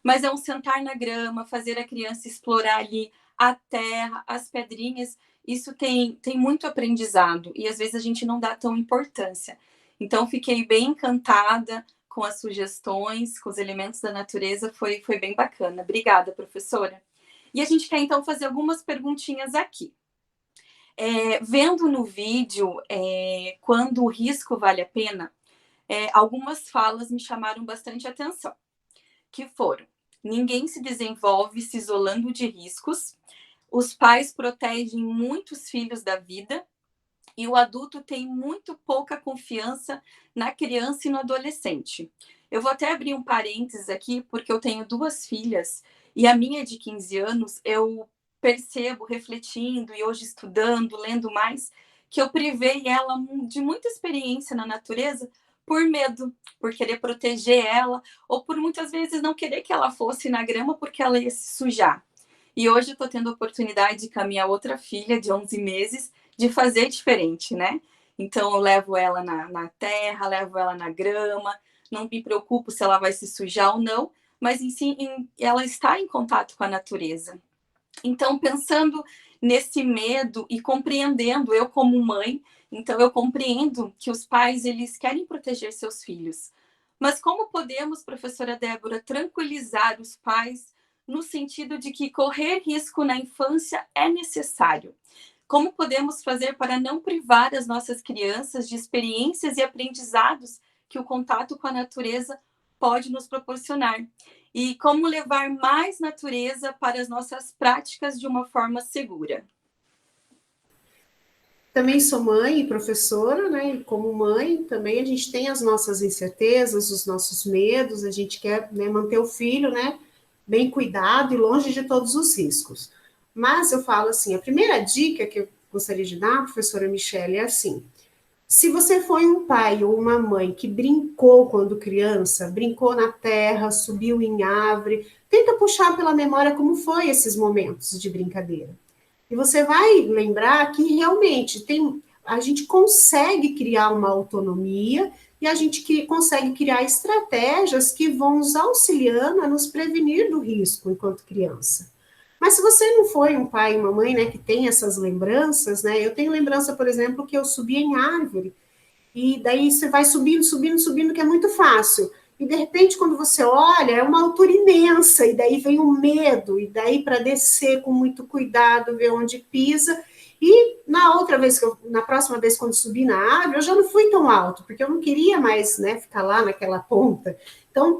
Mas é um sentar na grama, fazer a criança explorar ali a terra, as pedrinhas. Isso tem muito aprendizado e às vezes a gente não dá tão importância. Então, fiquei bem encantada com as sugestões, com os elementos da natureza, foi bem bacana. Obrigada, professora. E a gente quer, então, fazer algumas perguntinhas aqui. Vendo no vídeo, quando o risco vale a pena, algumas falas me chamaram bastante atenção, que foram: ninguém se desenvolve se isolando de riscos, os pais protegem muitos filhos da vida, e o adulto tem muito pouca confiança na criança e no adolescente. Eu vou até abrir um parênteses aqui, porque eu tenho 2 filhas, e a minha de 15 anos, eu percebo, refletindo e hoje estudando, lendo mais, que eu privei ela de muita experiência na natureza por medo, por querer proteger ela, ou por muitas vezes não querer que ela fosse na grama porque ela ia se sujar. E hoje eu estou tendo a oportunidade com a minha outra filha, de 11 meses, de fazer diferente, né? Então, eu levo ela na terra, levo ela na grama, não me preocupo se ela vai se sujar ou não, mas ela está em contato com a natureza. Então, pensando nesse medo e compreendendo, eu como mãe, então eu compreendo que os pais, eles querem proteger seus filhos. Mas como podemos, professora Débora, tranquilizar os pais no sentido de que correr risco na infância é necessário? Como podemos fazer para não privar as nossas crianças de experiências e aprendizados que o contato com a natureza pode nos proporcionar? E como levar mais natureza para as nossas práticas de uma forma segura? Também sou mãe e professora, né? E como mãe, também a gente tem as nossas incertezas, os nossos medos, a gente quer, né, manter o filho, né, bem cuidado e longe de todos os riscos. Mas eu falo assim, a primeira dica que eu gostaria de dar, professora Michele, é assim: se você foi um pai ou uma mãe que brincou quando criança, brincou na terra, subiu em árvore, tenta puxar pela memória como foi esses momentos de brincadeira. E você vai lembrar que realmente a gente consegue criar uma autonomia e a gente consegue criar estratégias que vão nos auxiliando a nos prevenir do risco enquanto criança. Mas se você não foi um pai e uma mãe, né, que tem essas lembranças, né, eu tenho lembrança, por exemplo, que eu subia em árvore, e daí você vai subindo, subindo, subindo, que é muito fácil. E de repente, quando você olha, é uma altura imensa, e daí vem o medo, e daí para descer com muito cuidado, ver onde pisa. E na próxima vez, quando subi na árvore, eu já não fui tão alto, porque eu não queria mais, né, ficar lá naquela ponta. Então,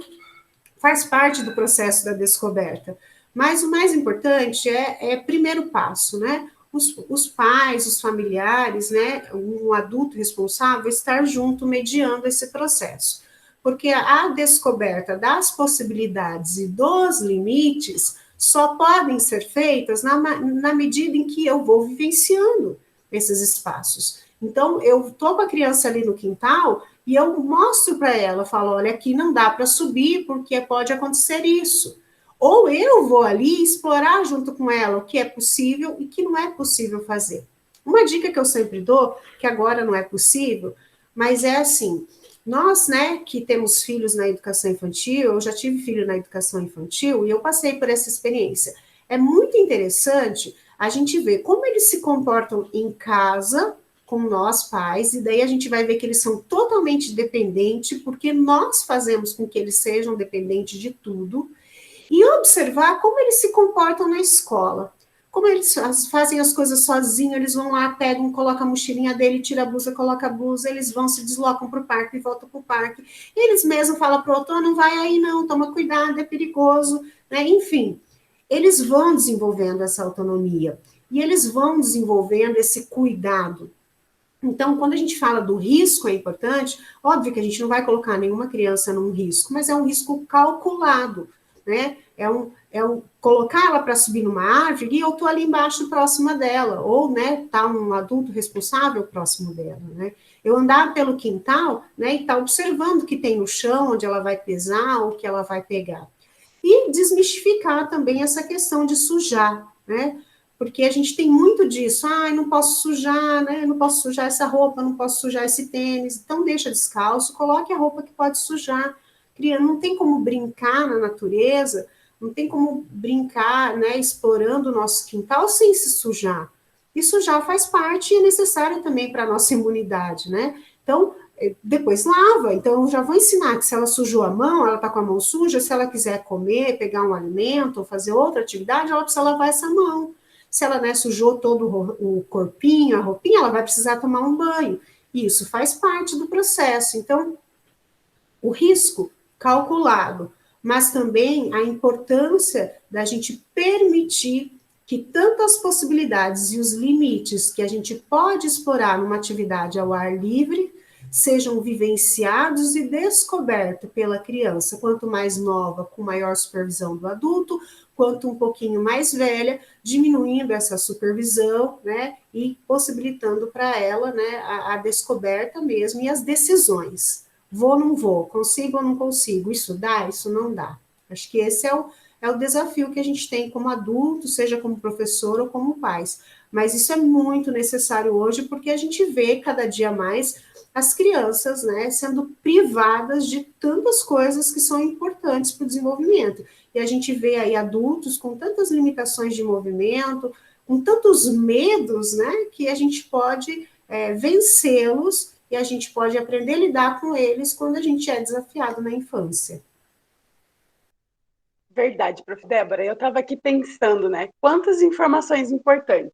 faz parte do processo da descoberta. Mas o mais importante é primeiro passo, né? Os pais, os familiares, né, um adulto responsável, estar junto, mediando esse processo. Porque a descoberta das possibilidades e dos limites só podem ser feitas na medida em que eu vou vivenciando esses espaços. Então, eu estou com a criança ali no quintal e eu mostro para ela, falo, olha, aqui não dá para subir porque pode acontecer isso. Ou eu vou ali explorar junto com ela o que é possível e que não é possível fazer. Uma dica que eu sempre dou, que agora não é possível, mas é assim, nós, né, que temos filhos na educação infantil, eu já tive filho na educação infantil e eu passei por essa experiência. É muito interessante a gente ver como eles se comportam em casa com nós pais, e daí a gente vai ver que eles são totalmente dependentes, porque nós fazemos com que eles sejam dependentes de tudo, e observar como eles se comportam na escola. Como eles fazem as coisas sozinhos, eles vão lá, pegam, colocam a mochilinha dele, tira a blusa, coloca a blusa, eles vão, se deslocam para o parque e voltam para o parque. Eles mesmos falam para o outro, não vai aí não, toma cuidado, é perigoso, né? Enfim, eles vão desenvolvendo essa autonomia e eles vão desenvolvendo esse cuidado. Então, quando a gente fala do risco, é importante, óbvio que a gente não vai colocar nenhuma criança num risco, mas é um risco calculado, né? É um colocar ela para subir numa árvore e eu estou ali embaixo próxima dela, ou, né, tá um adulto responsável próximo dela, né? Eu andar pelo quintal, né, e tá observando o que tem no chão, onde ela vai pisar, o que ela vai pegar. E desmistificar também essa questão de sujar, né? Porque a gente tem muito disso, não posso sujar, né? Não posso sujar essa roupa, não posso sujar esse tênis, então deixa descalço, coloque a roupa que pode sujar. Não tem como brincar na natureza, não tem como brincar, né, explorando o nosso quintal sem se sujar. E sujar faz parte e é necessário também para a nossa imunidade, né? Então, depois lava. Então, eu já vou ensinar que se ela sujou a mão, ela está com a mão suja, se ela quiser comer, pegar um alimento ou fazer outra atividade, ela precisa lavar essa mão. Se ela, né, sujou todo o corpinho, a roupinha, ela vai precisar tomar um banho. E isso faz parte do processo. Então, o risco calculado, mas também a importância da gente permitir que tantas possibilidades e os limites que a gente pode explorar numa atividade ao ar livre sejam vivenciados e descobertos pela criança, quanto mais nova, com maior supervisão do adulto, quanto um pouquinho mais velha, diminuindo essa supervisão, né, e possibilitando para ela, né, a descoberta mesmo e as decisões. Vou ou não vou? Consigo ou não consigo? Isso dá? Isso não dá? Acho que esse é o desafio que a gente tem como adulto, seja como professor ou como pais. Mas isso é muito necessário hoje, porque a gente vê cada dia mais as crianças, né, sendo privadas de tantas coisas que são importantes para o desenvolvimento. E a gente vê aí adultos com tantas limitações de movimento, com tantos medos, né, que a gente pode vencê-los e a gente pode aprender a lidar com eles quando a gente é desafiado na infância. Verdade, prof. Débora. Eu estava aqui pensando, né? Quantas informações importantes.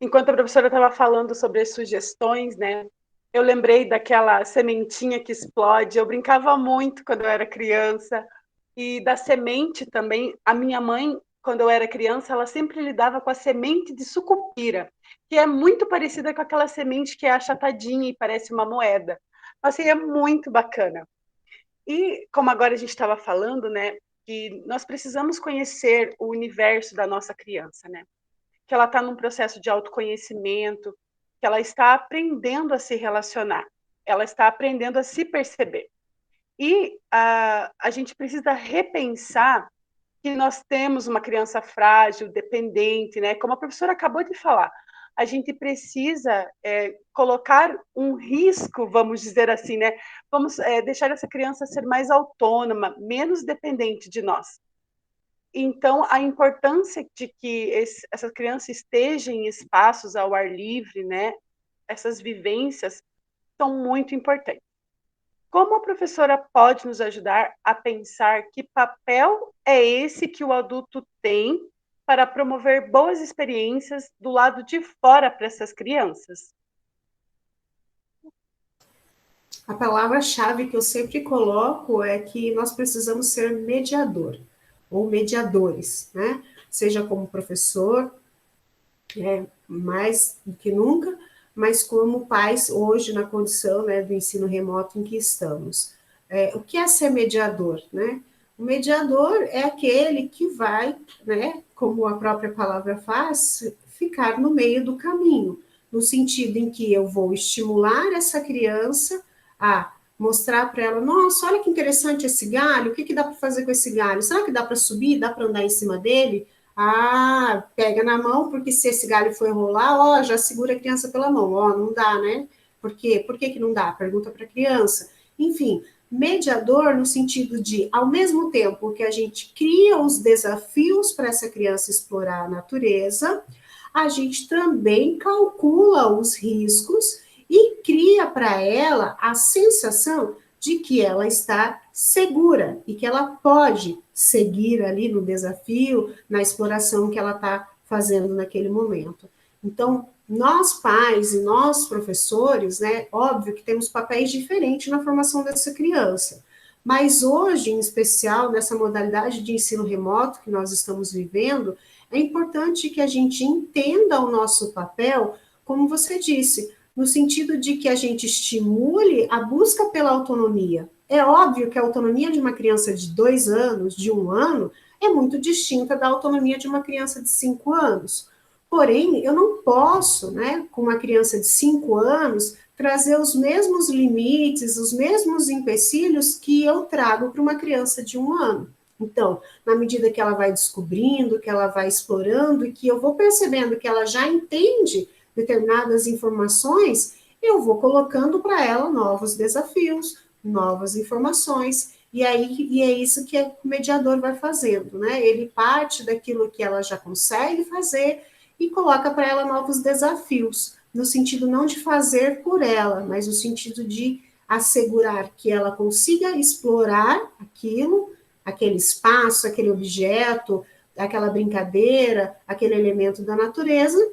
Enquanto a professora estava falando sobre as sugestões, né? Eu lembrei daquela sementinha que explode. Eu brincava muito quando eu era criança. E da semente também. A minha mãe, quando eu era criança, ela sempre lidava com a semente de sucupira, que é muito parecida com aquela semente que é achatadinha e parece uma moeda. Assim, é muito bacana. E como agora a gente estava falando, né, que nós precisamos conhecer o universo da nossa criança, né? Que ela está num processo de autoconhecimento, que ela está aprendendo a se relacionar, ela está aprendendo a se perceber. E a gente precisa repensar que nós temos uma criança frágil, dependente, né? Como a professora acabou de falar, a gente precisa colocar um risco, vamos dizer assim, né? Vamos deixar essa criança ser mais autônoma, menos dependente de nós. Então, a importância de que essa criança esteja em espaços ao ar livre, né? Essas vivências são muito importantes. Como a professora pode nos ajudar a pensar que papel é esse que o adulto tem para promover boas experiências do lado de fora para essas crianças? A palavra-chave que eu sempre coloco é que nós precisamos ser mediador, ou mediadores, né? Seja como professor, mais do que nunca, mas como pais hoje na condição, né, do ensino remoto em que estamos. O que é ser mediador, né? O mediador é aquele que vai, né, como a própria palavra faz, ficar no meio do caminho, no sentido em que eu vou estimular essa criança a mostrar para ela, nossa, olha que interessante esse galho, o que dá para fazer com esse galho? Será que dá para subir, dá para andar em cima dele? Ah, pega na mão, porque se esse galho for rolar, ó, já segura a criança pela mão, ó, não dá, né? Por quê? Por que não dá? Pergunta para a criança. Enfim, mediador no sentido de, ao mesmo tempo que a gente cria os desafios para essa criança explorar a natureza, a gente também calcula os riscos e cria para ela a sensação de que ela está segura e que ela pode seguir ali no desafio, na exploração que ela está fazendo naquele momento. Então, nós pais e nós professores, né, óbvio que temos papéis diferentes na formação dessa criança, mas hoje, em especial, nessa modalidade de ensino remoto que nós estamos vivendo, é importante que a gente entenda o nosso papel, como você disse, no sentido de que a gente estimule a busca pela autonomia. É óbvio que a autonomia de uma criança de 2 anos, de 1 ano, é muito distinta da autonomia de uma criança de 5 anos. Porém, eu não posso, né, com uma criança de 5 anos, trazer os mesmos limites, os mesmos empecilhos que eu trago para uma criança de 1 ano. Então, na medida que ela vai descobrindo, que ela vai explorando e que eu vou percebendo que ela já entende determinadas informações, eu vou colocando para ela novos desafios, novas informações, e é isso que o mediador vai fazendo, né? Ele parte daquilo que ela já consegue fazer e coloca para ela novos desafios, no sentido não de fazer por ela, mas no sentido de assegurar que ela consiga explorar aquilo, aquele espaço, aquele objeto, aquela brincadeira, aquele elemento da natureza,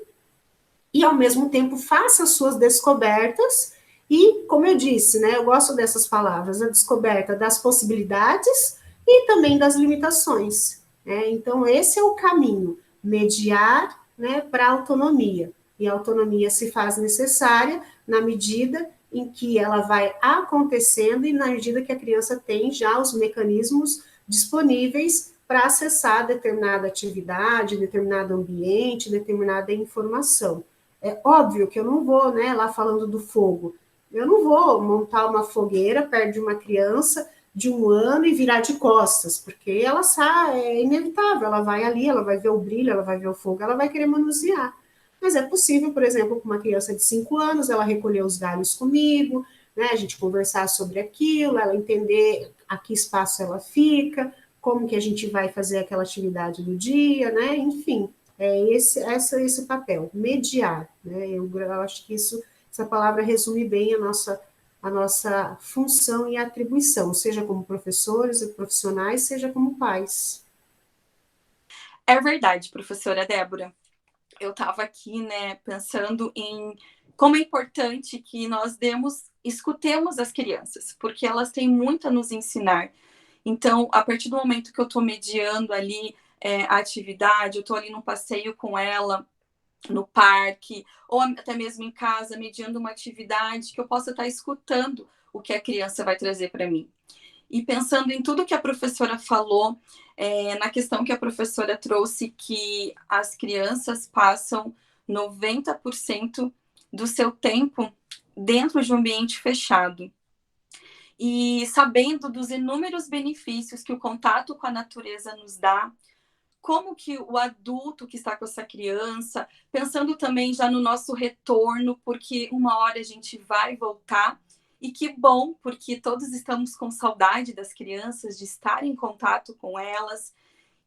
e ao mesmo tempo faça as suas descobertas e, como eu disse, né, eu gosto dessas palavras, a descoberta das possibilidades e também das limitações, né? Então esse é o caminho, mediar, né, para a autonomia, e a autonomia se faz necessária na medida em que ela vai acontecendo e na medida que a criança tem já os mecanismos disponíveis para acessar determinada atividade, determinado ambiente, determinada informação. É óbvio que eu não vou, né, lá falando do fogo, eu não vou montar uma fogueira perto de uma criança de 1 ano e virar de costas, porque ela sai, é inevitável, ela vai ali, ela vai ver o brilho, ela vai ver o fogo, ela vai querer manusear. Mas é possível, por exemplo, com uma criança de 5 anos, ela recolher os galhos comigo, né, a gente conversar sobre aquilo, ela entender a que espaço ela fica, como que a gente vai fazer aquela atividade do dia, né, enfim, esse papel, mediar, né, eu acho que essa palavra resume bem a nossa função e atribuição, seja como professores e profissionais, seja como pais. É verdade, professora Débora. Eu estava aqui, né, pensando em como é importante que nós escutemos as crianças, porque elas têm muito a nos ensinar. Então, a partir do momento que eu estou mediando ali a atividade, eu estou ali num passeio com ela, no parque, ou até mesmo em casa, mediando uma atividade, que eu possa estar escutando o que a criança vai trazer para mim. E pensando em tudo que a professora falou, na questão que a professora trouxe, que as crianças passam 90% do seu tempo dentro de um ambiente fechado. E sabendo dos inúmeros benefícios que o contato com a natureza nos dá, como que o adulto que está com essa criança, pensando também já no nosso retorno, porque uma hora a gente vai voltar, e que bom, porque todos estamos com saudade das crianças, de estar em contato com elas.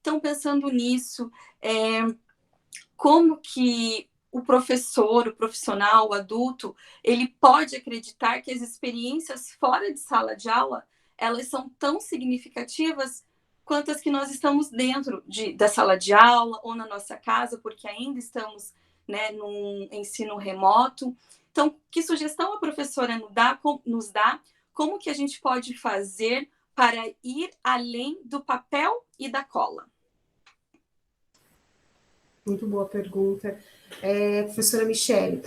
Então, pensando nisso, como que o professor, o profissional, o adulto, ele pode acreditar que as experiências fora de sala de aula, elas são tão significativas quanto as que nós estamos dentro da sala de aula ou na nossa casa, porque ainda estamos, né, num ensino remoto. Então, que sugestão a professora nos dá? Como que a gente pode fazer para ir além do papel e da cola? Muito boa pergunta. Professora Michele,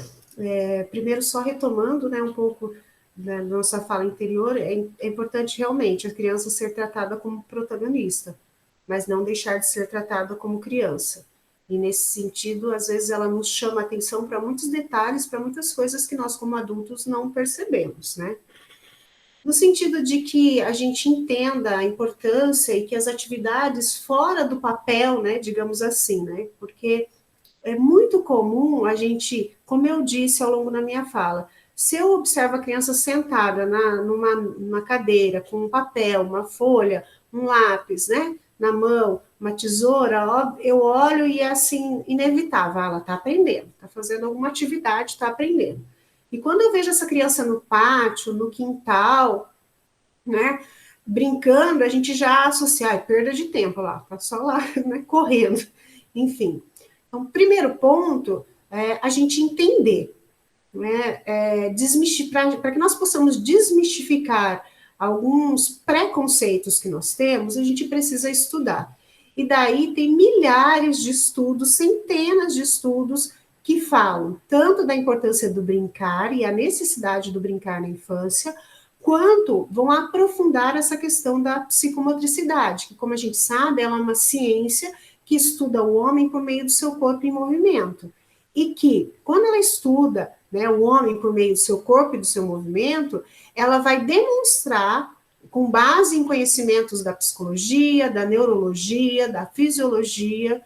primeiro só retomando, né, um pouco da nossa fala anterior, é importante realmente a criança ser tratada como protagonista, mas não deixar de ser tratada como criança. E nesse sentido, às vezes ela nos chama a atenção para muitos detalhes, para muitas coisas que nós como adultos não percebemos, né? No sentido de que a gente entenda a importância e que as atividades fora do papel, né, digamos assim, né, porque é muito comum a gente, como eu disse ao longo da minha fala, se eu observo a criança sentada numa cadeira com um papel, uma folha, um lápis, né, na mão, uma tesoura, eu olho e é assim, inevitável, ela está aprendendo, está fazendo alguma atividade, está aprendendo. E quando eu vejo essa criança no pátio, no quintal, né, brincando, a gente já associa, perda de tempo lá, tá só lá, né, correndo. Enfim. Então, primeiro ponto é a gente entender, né, para que nós possamos desmistificar alguns preconceitos que nós temos, a gente precisa estudar. E daí tem milhares de estudos, centenas de estudos que falam tanto da importância do brincar e a necessidade do brincar na infância, quanto vão aprofundar essa questão da psicomotricidade, que, como a gente sabe, ela é uma ciência que estuda o homem por meio do seu corpo em movimento. E que, quando ela estuda, né, o homem por meio do seu corpo e do seu movimento, ela vai demonstrar, com base em conhecimentos da psicologia, da neurologia, da fisiologia,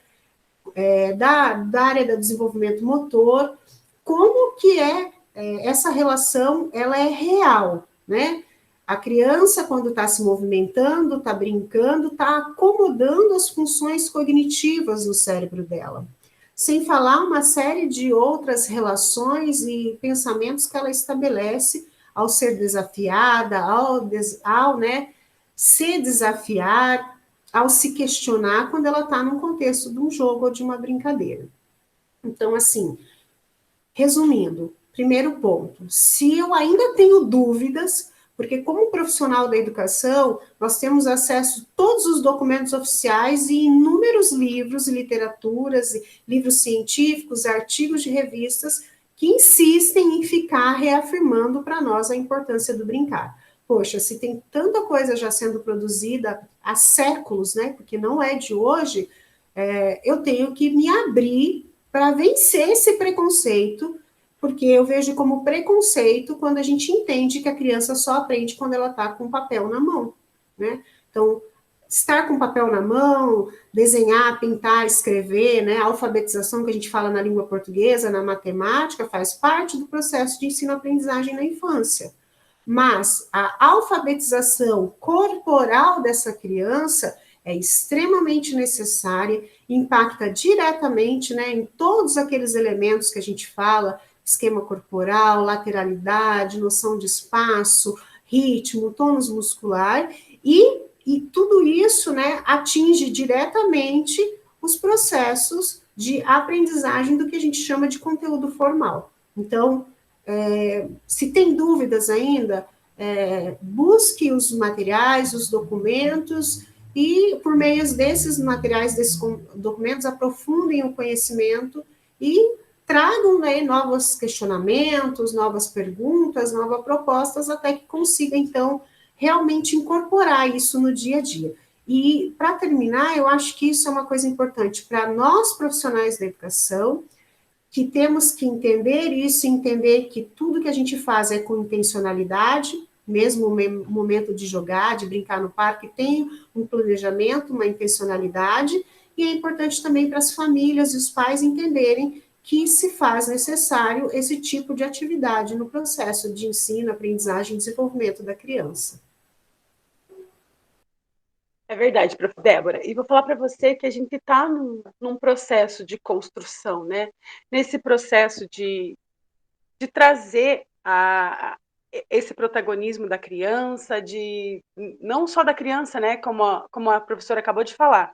da área do desenvolvimento motor, como que essa relação ela é real, né? A criança, quando está se movimentando, está brincando, está acomodando as funções cognitivas no cérebro dela. Sem falar uma série de outras relações e pensamentos que ela estabelece ao ser desafiada, ao né, se desafiar, ao se questionar quando ela está num contexto de um jogo ou de uma brincadeira. Então, assim, resumindo, primeiro ponto, se eu ainda tenho dúvidas, porque como profissional da educação, nós temos acesso a todos os documentos oficiais e inúmeros livros e literaturas, livros científicos, artigos de revistas, que insistem em ficar reafirmando para nós a importância do brincar. Poxa, se tem tanta coisa já sendo produzida há séculos, né, porque não é de hoje, eu tenho que me abrir para vencer esse preconceito, porque eu vejo como preconceito quando a gente entende que a criança só aprende quando ela está com papel na mão, né? Então, estar com papel na mão, desenhar, pintar, escrever, né? A alfabetização que a gente fala na língua portuguesa, na matemática, faz parte do processo de ensino-aprendizagem na infância. mas a alfabetização corporal dessa criança é extremamente necessária, impacta diretamente, né, em todos aqueles elementos que a gente fala, esquema corporal, lateralidade, noção de espaço, ritmo, tônus muscular, e tudo isso, né, atinge diretamente os processos de aprendizagem do que a gente chama de conteúdo formal. Então, se tem dúvidas ainda, busque os materiais, os documentos, e por meio desses materiais, desses documentos, aprofundem o conhecimento e tragam, né, novos questionamentos, novas perguntas, novas propostas, até que consiga, então, realmente incorporar isso no dia a dia. E, para terminar, eu acho que isso é uma coisa importante para nós, profissionais da educação, que temos que entender isso, entender que tudo que a gente faz é com intencionalidade, mesmo o momento de jogar, de brincar no parque, tem um planejamento, uma intencionalidade, e é importante também para as famílias e os pais entenderem que se faz necessário esse tipo de atividade no processo de ensino, aprendizagem e desenvolvimento da criança. É verdade, prof. Débora. E vou falar para você que a gente está num processo de construção, né? Nesse processo de trazer esse protagonismo da criança, não só da criança, né? Como a professora acabou de falar.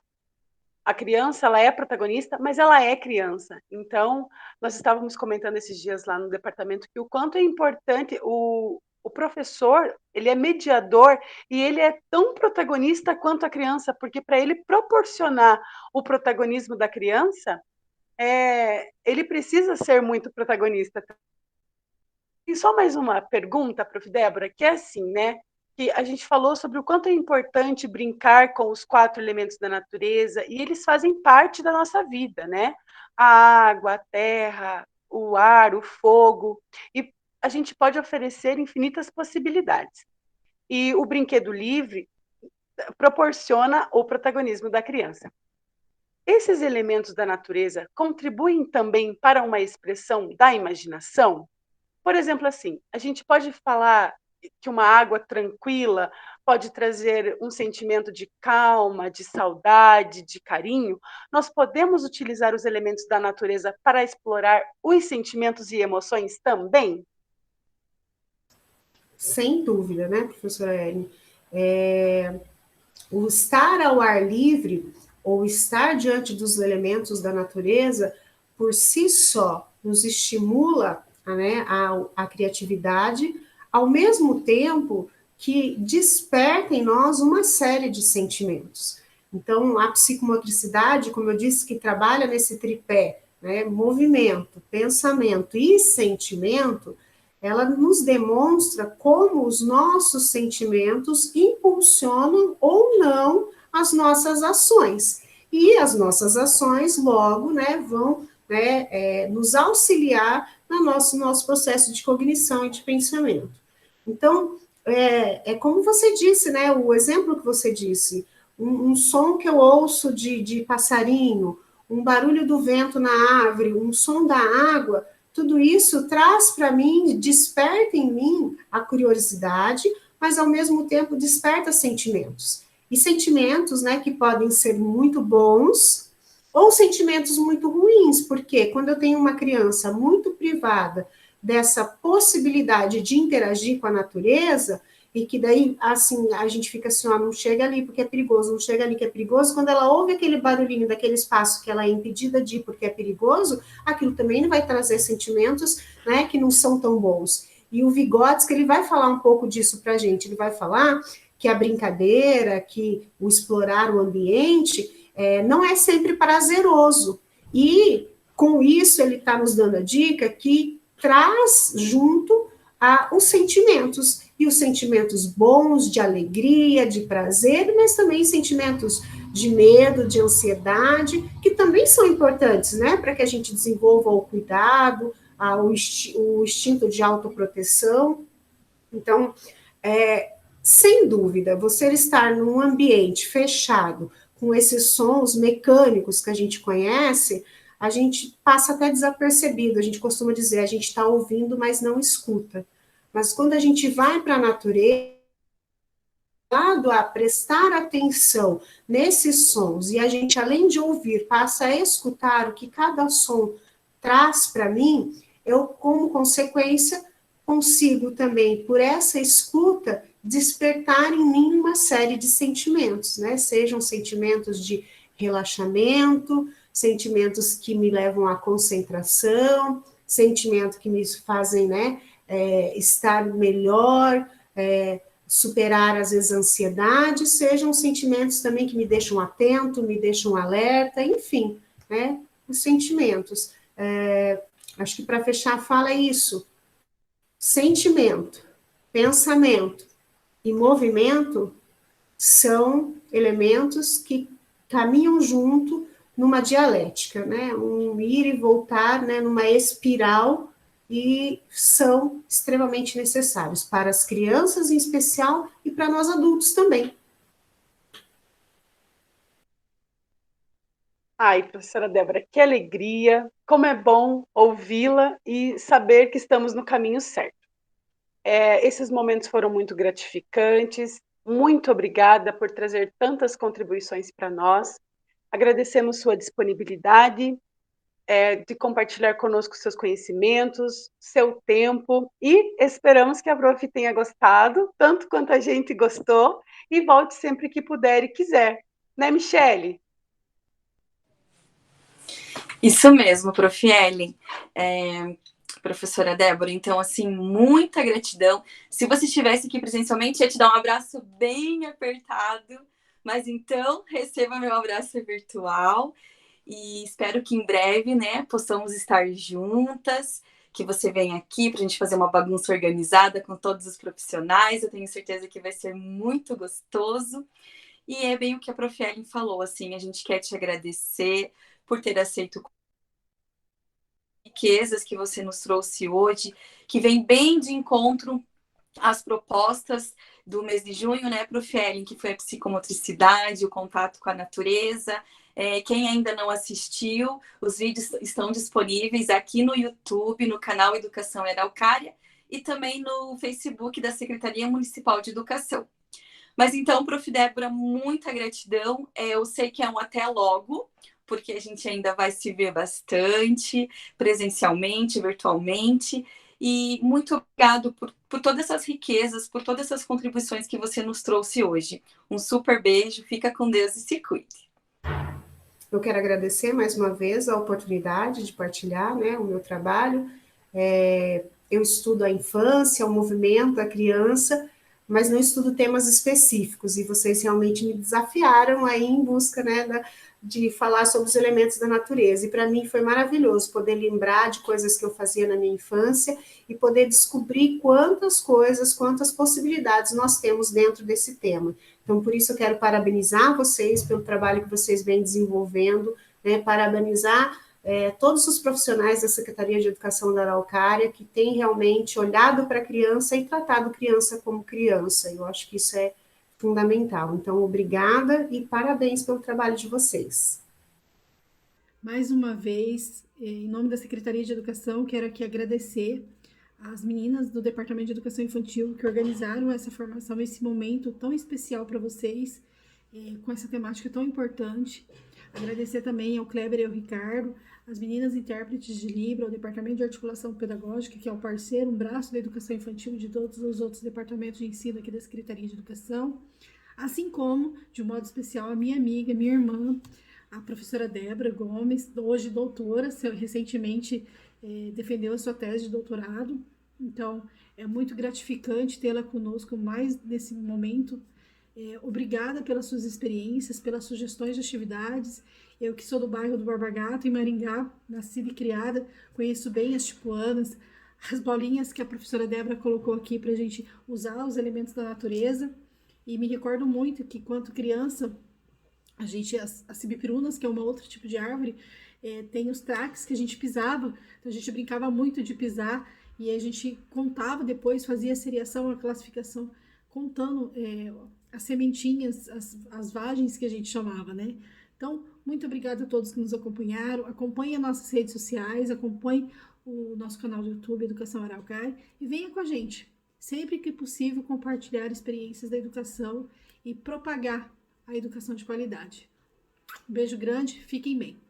A criança, ela é protagonista, mas ela é criança. Então, nós estávamos comentando esses dias lá no departamento que o quanto é importante o professor, ele é mediador e ele é tão protagonista quanto a criança, porque para ele proporcionar o protagonismo da criança, ele precisa ser muito protagonista. E só mais uma pergunta, prof. Débora, que é assim, né? Que a gente falou sobre o quanto é importante brincar com os 4 elementos da natureza, e eles fazem parte da nossa vida, né? A água, a terra, o ar, o fogo, e a gente pode oferecer infinitas possibilidades. E o brinquedo livre proporciona o protagonismo da criança. Esses elementos da natureza contribuem também para uma expressão da imaginação? Por exemplo, assim, a gente pode falar que uma água tranquila pode trazer um sentimento de calma, de saudade, de carinho. Nós podemos utilizar os elementos da natureza para explorar os sentimentos e emoções também? Sem dúvida, né, professora Ellen? O estar ao ar livre, ou estar diante dos elementos da natureza, por si só, nos estimula, né, a criatividade, ao mesmo tempo que desperta em nós uma série de sentimentos. Então, a psicomotricidade, como eu disse, que trabalha nesse tripé, né, movimento, pensamento e sentimento, ela nos demonstra como os nossos sentimentos impulsionam ou não as nossas ações. E as nossas ações, logo, né, vão, né, nos auxiliar no nosso processo de cognição e de pensamento. Então, como você disse, né, o exemplo que você disse, um som que eu ouço de passarinho, um barulho do vento na árvore, um som da água, tudo isso traz para mim, desperta em mim a curiosidade, mas ao mesmo tempo desperta sentimentos. E sentimentos, né, que podem ser muito bons ou sentimentos muito ruins, porque quando eu tenho uma criança muito privada dessa possibilidade de interagir com a natureza, e que daí, assim, a gente fica assim, ó, não chega ali porque é perigoso, não chega ali que é perigoso, quando ela ouve aquele barulhinho daquele espaço que ela é impedida de ir porque é perigoso, aquilo também vai trazer sentimentos, né, que não são tão bons. E o Vygotsky, ele vai falar um pouco disso pra gente, ele vai falar que a brincadeira, que o explorar o ambiente, não é sempre prazeroso. E, com isso, ele está nos dando a dica que traz junto os sentimentos, e os sentimentos bons, de alegria, de prazer, mas também sentimentos de medo, de ansiedade, que também são importantes, né, para que a gente desenvolva o cuidado, o instinto de autoproteção. Então, sem dúvida, você estar num ambiente fechado, com esses sons mecânicos que a gente conhece, a gente passa até desapercebido, a gente costuma dizer, a gente está ouvindo, mas não escuta. Mas quando a gente vai para a natureza, a prestar atenção nesses sons, e a gente, além de ouvir, passa a escutar o que cada som traz para mim, eu, como consequência, consigo também, por essa escuta, despertar em mim uma série de sentimentos, né? Sejam sentimentos de relaxamento, sentimentos que me levam à concentração, sentimentos que me fazem, né, estar melhor, superar, às vezes, a ansiedade, sejam sentimentos também que me deixam atento, me deixam alerta, enfim, né, os sentimentos. Acho que para fechar a fala é isso. Sentimento, pensamento e movimento são elementos que caminham junto numa dialética, né, um ir e voltar, né, numa espiral, e são extremamente necessários para as crianças em especial e para nós adultos também. Ai, professora Débora, que alegria, como é bom ouvi-la e saber que estamos no caminho certo. Esses momentos foram muito gratificantes, muito obrigada por trazer tantas contribuições para nós, agradecemos sua disponibilidade, de compartilhar conosco seus conhecimentos, seu tempo, e esperamos que a prof tenha gostado, tanto quanto a gente gostou, e volte sempre que puder e quiser. Né, Michele? Isso mesmo, Prof. Ellen. Professora Débora, então, assim, muita gratidão. Se você estivesse aqui presencialmente, ia te dar um abraço bem apertado, mas então, receba meu abraço virtual. E espero que em breve, né, possamos estar juntas, que você venha aqui para a gente fazer uma bagunça organizada com todos os profissionais. Eu tenho certeza que vai ser muito gostoso. E é bem o que a Prof. Ellen falou, assim, a gente quer te agradecer por ter aceito riquezas que você nos trouxe hoje, que vem bem de encontro às propostas do mês de junho, né, Prof. Ellen, que foi a psicomotricidade, o contato com a natureza. Quem ainda não assistiu, os vídeos estão disponíveis aqui no YouTube, no canal Educação Araucária, e também no Facebook da Secretaria Municipal de Educação. Mas então, Prof. Débora, muita gratidão. Eu sei que é um até logo, porque a gente ainda vai se ver bastante, presencialmente, virtualmente. E muito obrigado por todas essas riquezas, por todas essas contribuições que você nos trouxe hoje. Um super beijo, fica com Deus e se cuide. Eu quero agradecer mais uma vez a oportunidade de partilhar, né, o meu trabalho. Eu estudo a infância, o movimento, a criança, mas não estudo temas específicos, e vocês realmente me desafiaram aí em busca, né, de falar sobre os elementos da natureza, e para mim foi maravilhoso poder lembrar de coisas que eu fazia na minha infância e poder descobrir quantas coisas, quantas possibilidades nós temos dentro desse tema. Então, por isso eu quero parabenizar vocês pelo trabalho que vocês vêm desenvolvendo, né, parabenizar todos os profissionais da Secretaria de Educação da Araucária que têm realmente olhado para a criança e tratado criança como criança. Eu acho que isso é fundamental. Então, obrigada e parabéns pelo trabalho de vocês. Mais uma vez, em nome da Secretaria de Educação, quero aqui agradecer às meninas do Departamento de Educação Infantil que organizaram essa formação, esse momento tão especial para vocês, com essa temática tão importante. Agradecer também ao Kleber e ao Ricardo, as meninas intérpretes de Libra, ao Departamento de Articulação Pedagógica, que é o parceiro, um braço da educação infantil e de todos os outros departamentos de ensino aqui da Secretaria de Educação, assim como, de um modo especial, a minha amiga, minha irmã, a professora Débora Gomes, hoje doutora, recentemente defendeu a sua tese de doutorado. Então, é muito gratificante tê-la conosco mais nesse momento. Obrigada pelas suas experiências, pelas sugestões de atividades. Eu que sou do bairro do Borba Gato, em Maringá, nascida e criada, conheço bem as tipuanas, as bolinhas que a professora Débora colocou aqui para a gente usar os elementos da natureza. E me recordo muito que, quando criança, as cibipirunas, que é um outro tipo de árvore, tem os traques que a gente pisava, então a gente brincava muito de pisar, e a gente contava depois, fazia a seriação, a classificação, contando as sementinhas, as vagens que a gente chamava, né? Então, muito obrigada a todos que nos acompanharam. Acompanhe as nossas redes sociais, acompanhe o nosso canal do YouTube, Educação Araucária, e venha com a gente. sempre que possível, compartilhar experiências da educação e propagar a educação de qualidade. Um beijo grande, fiquem bem.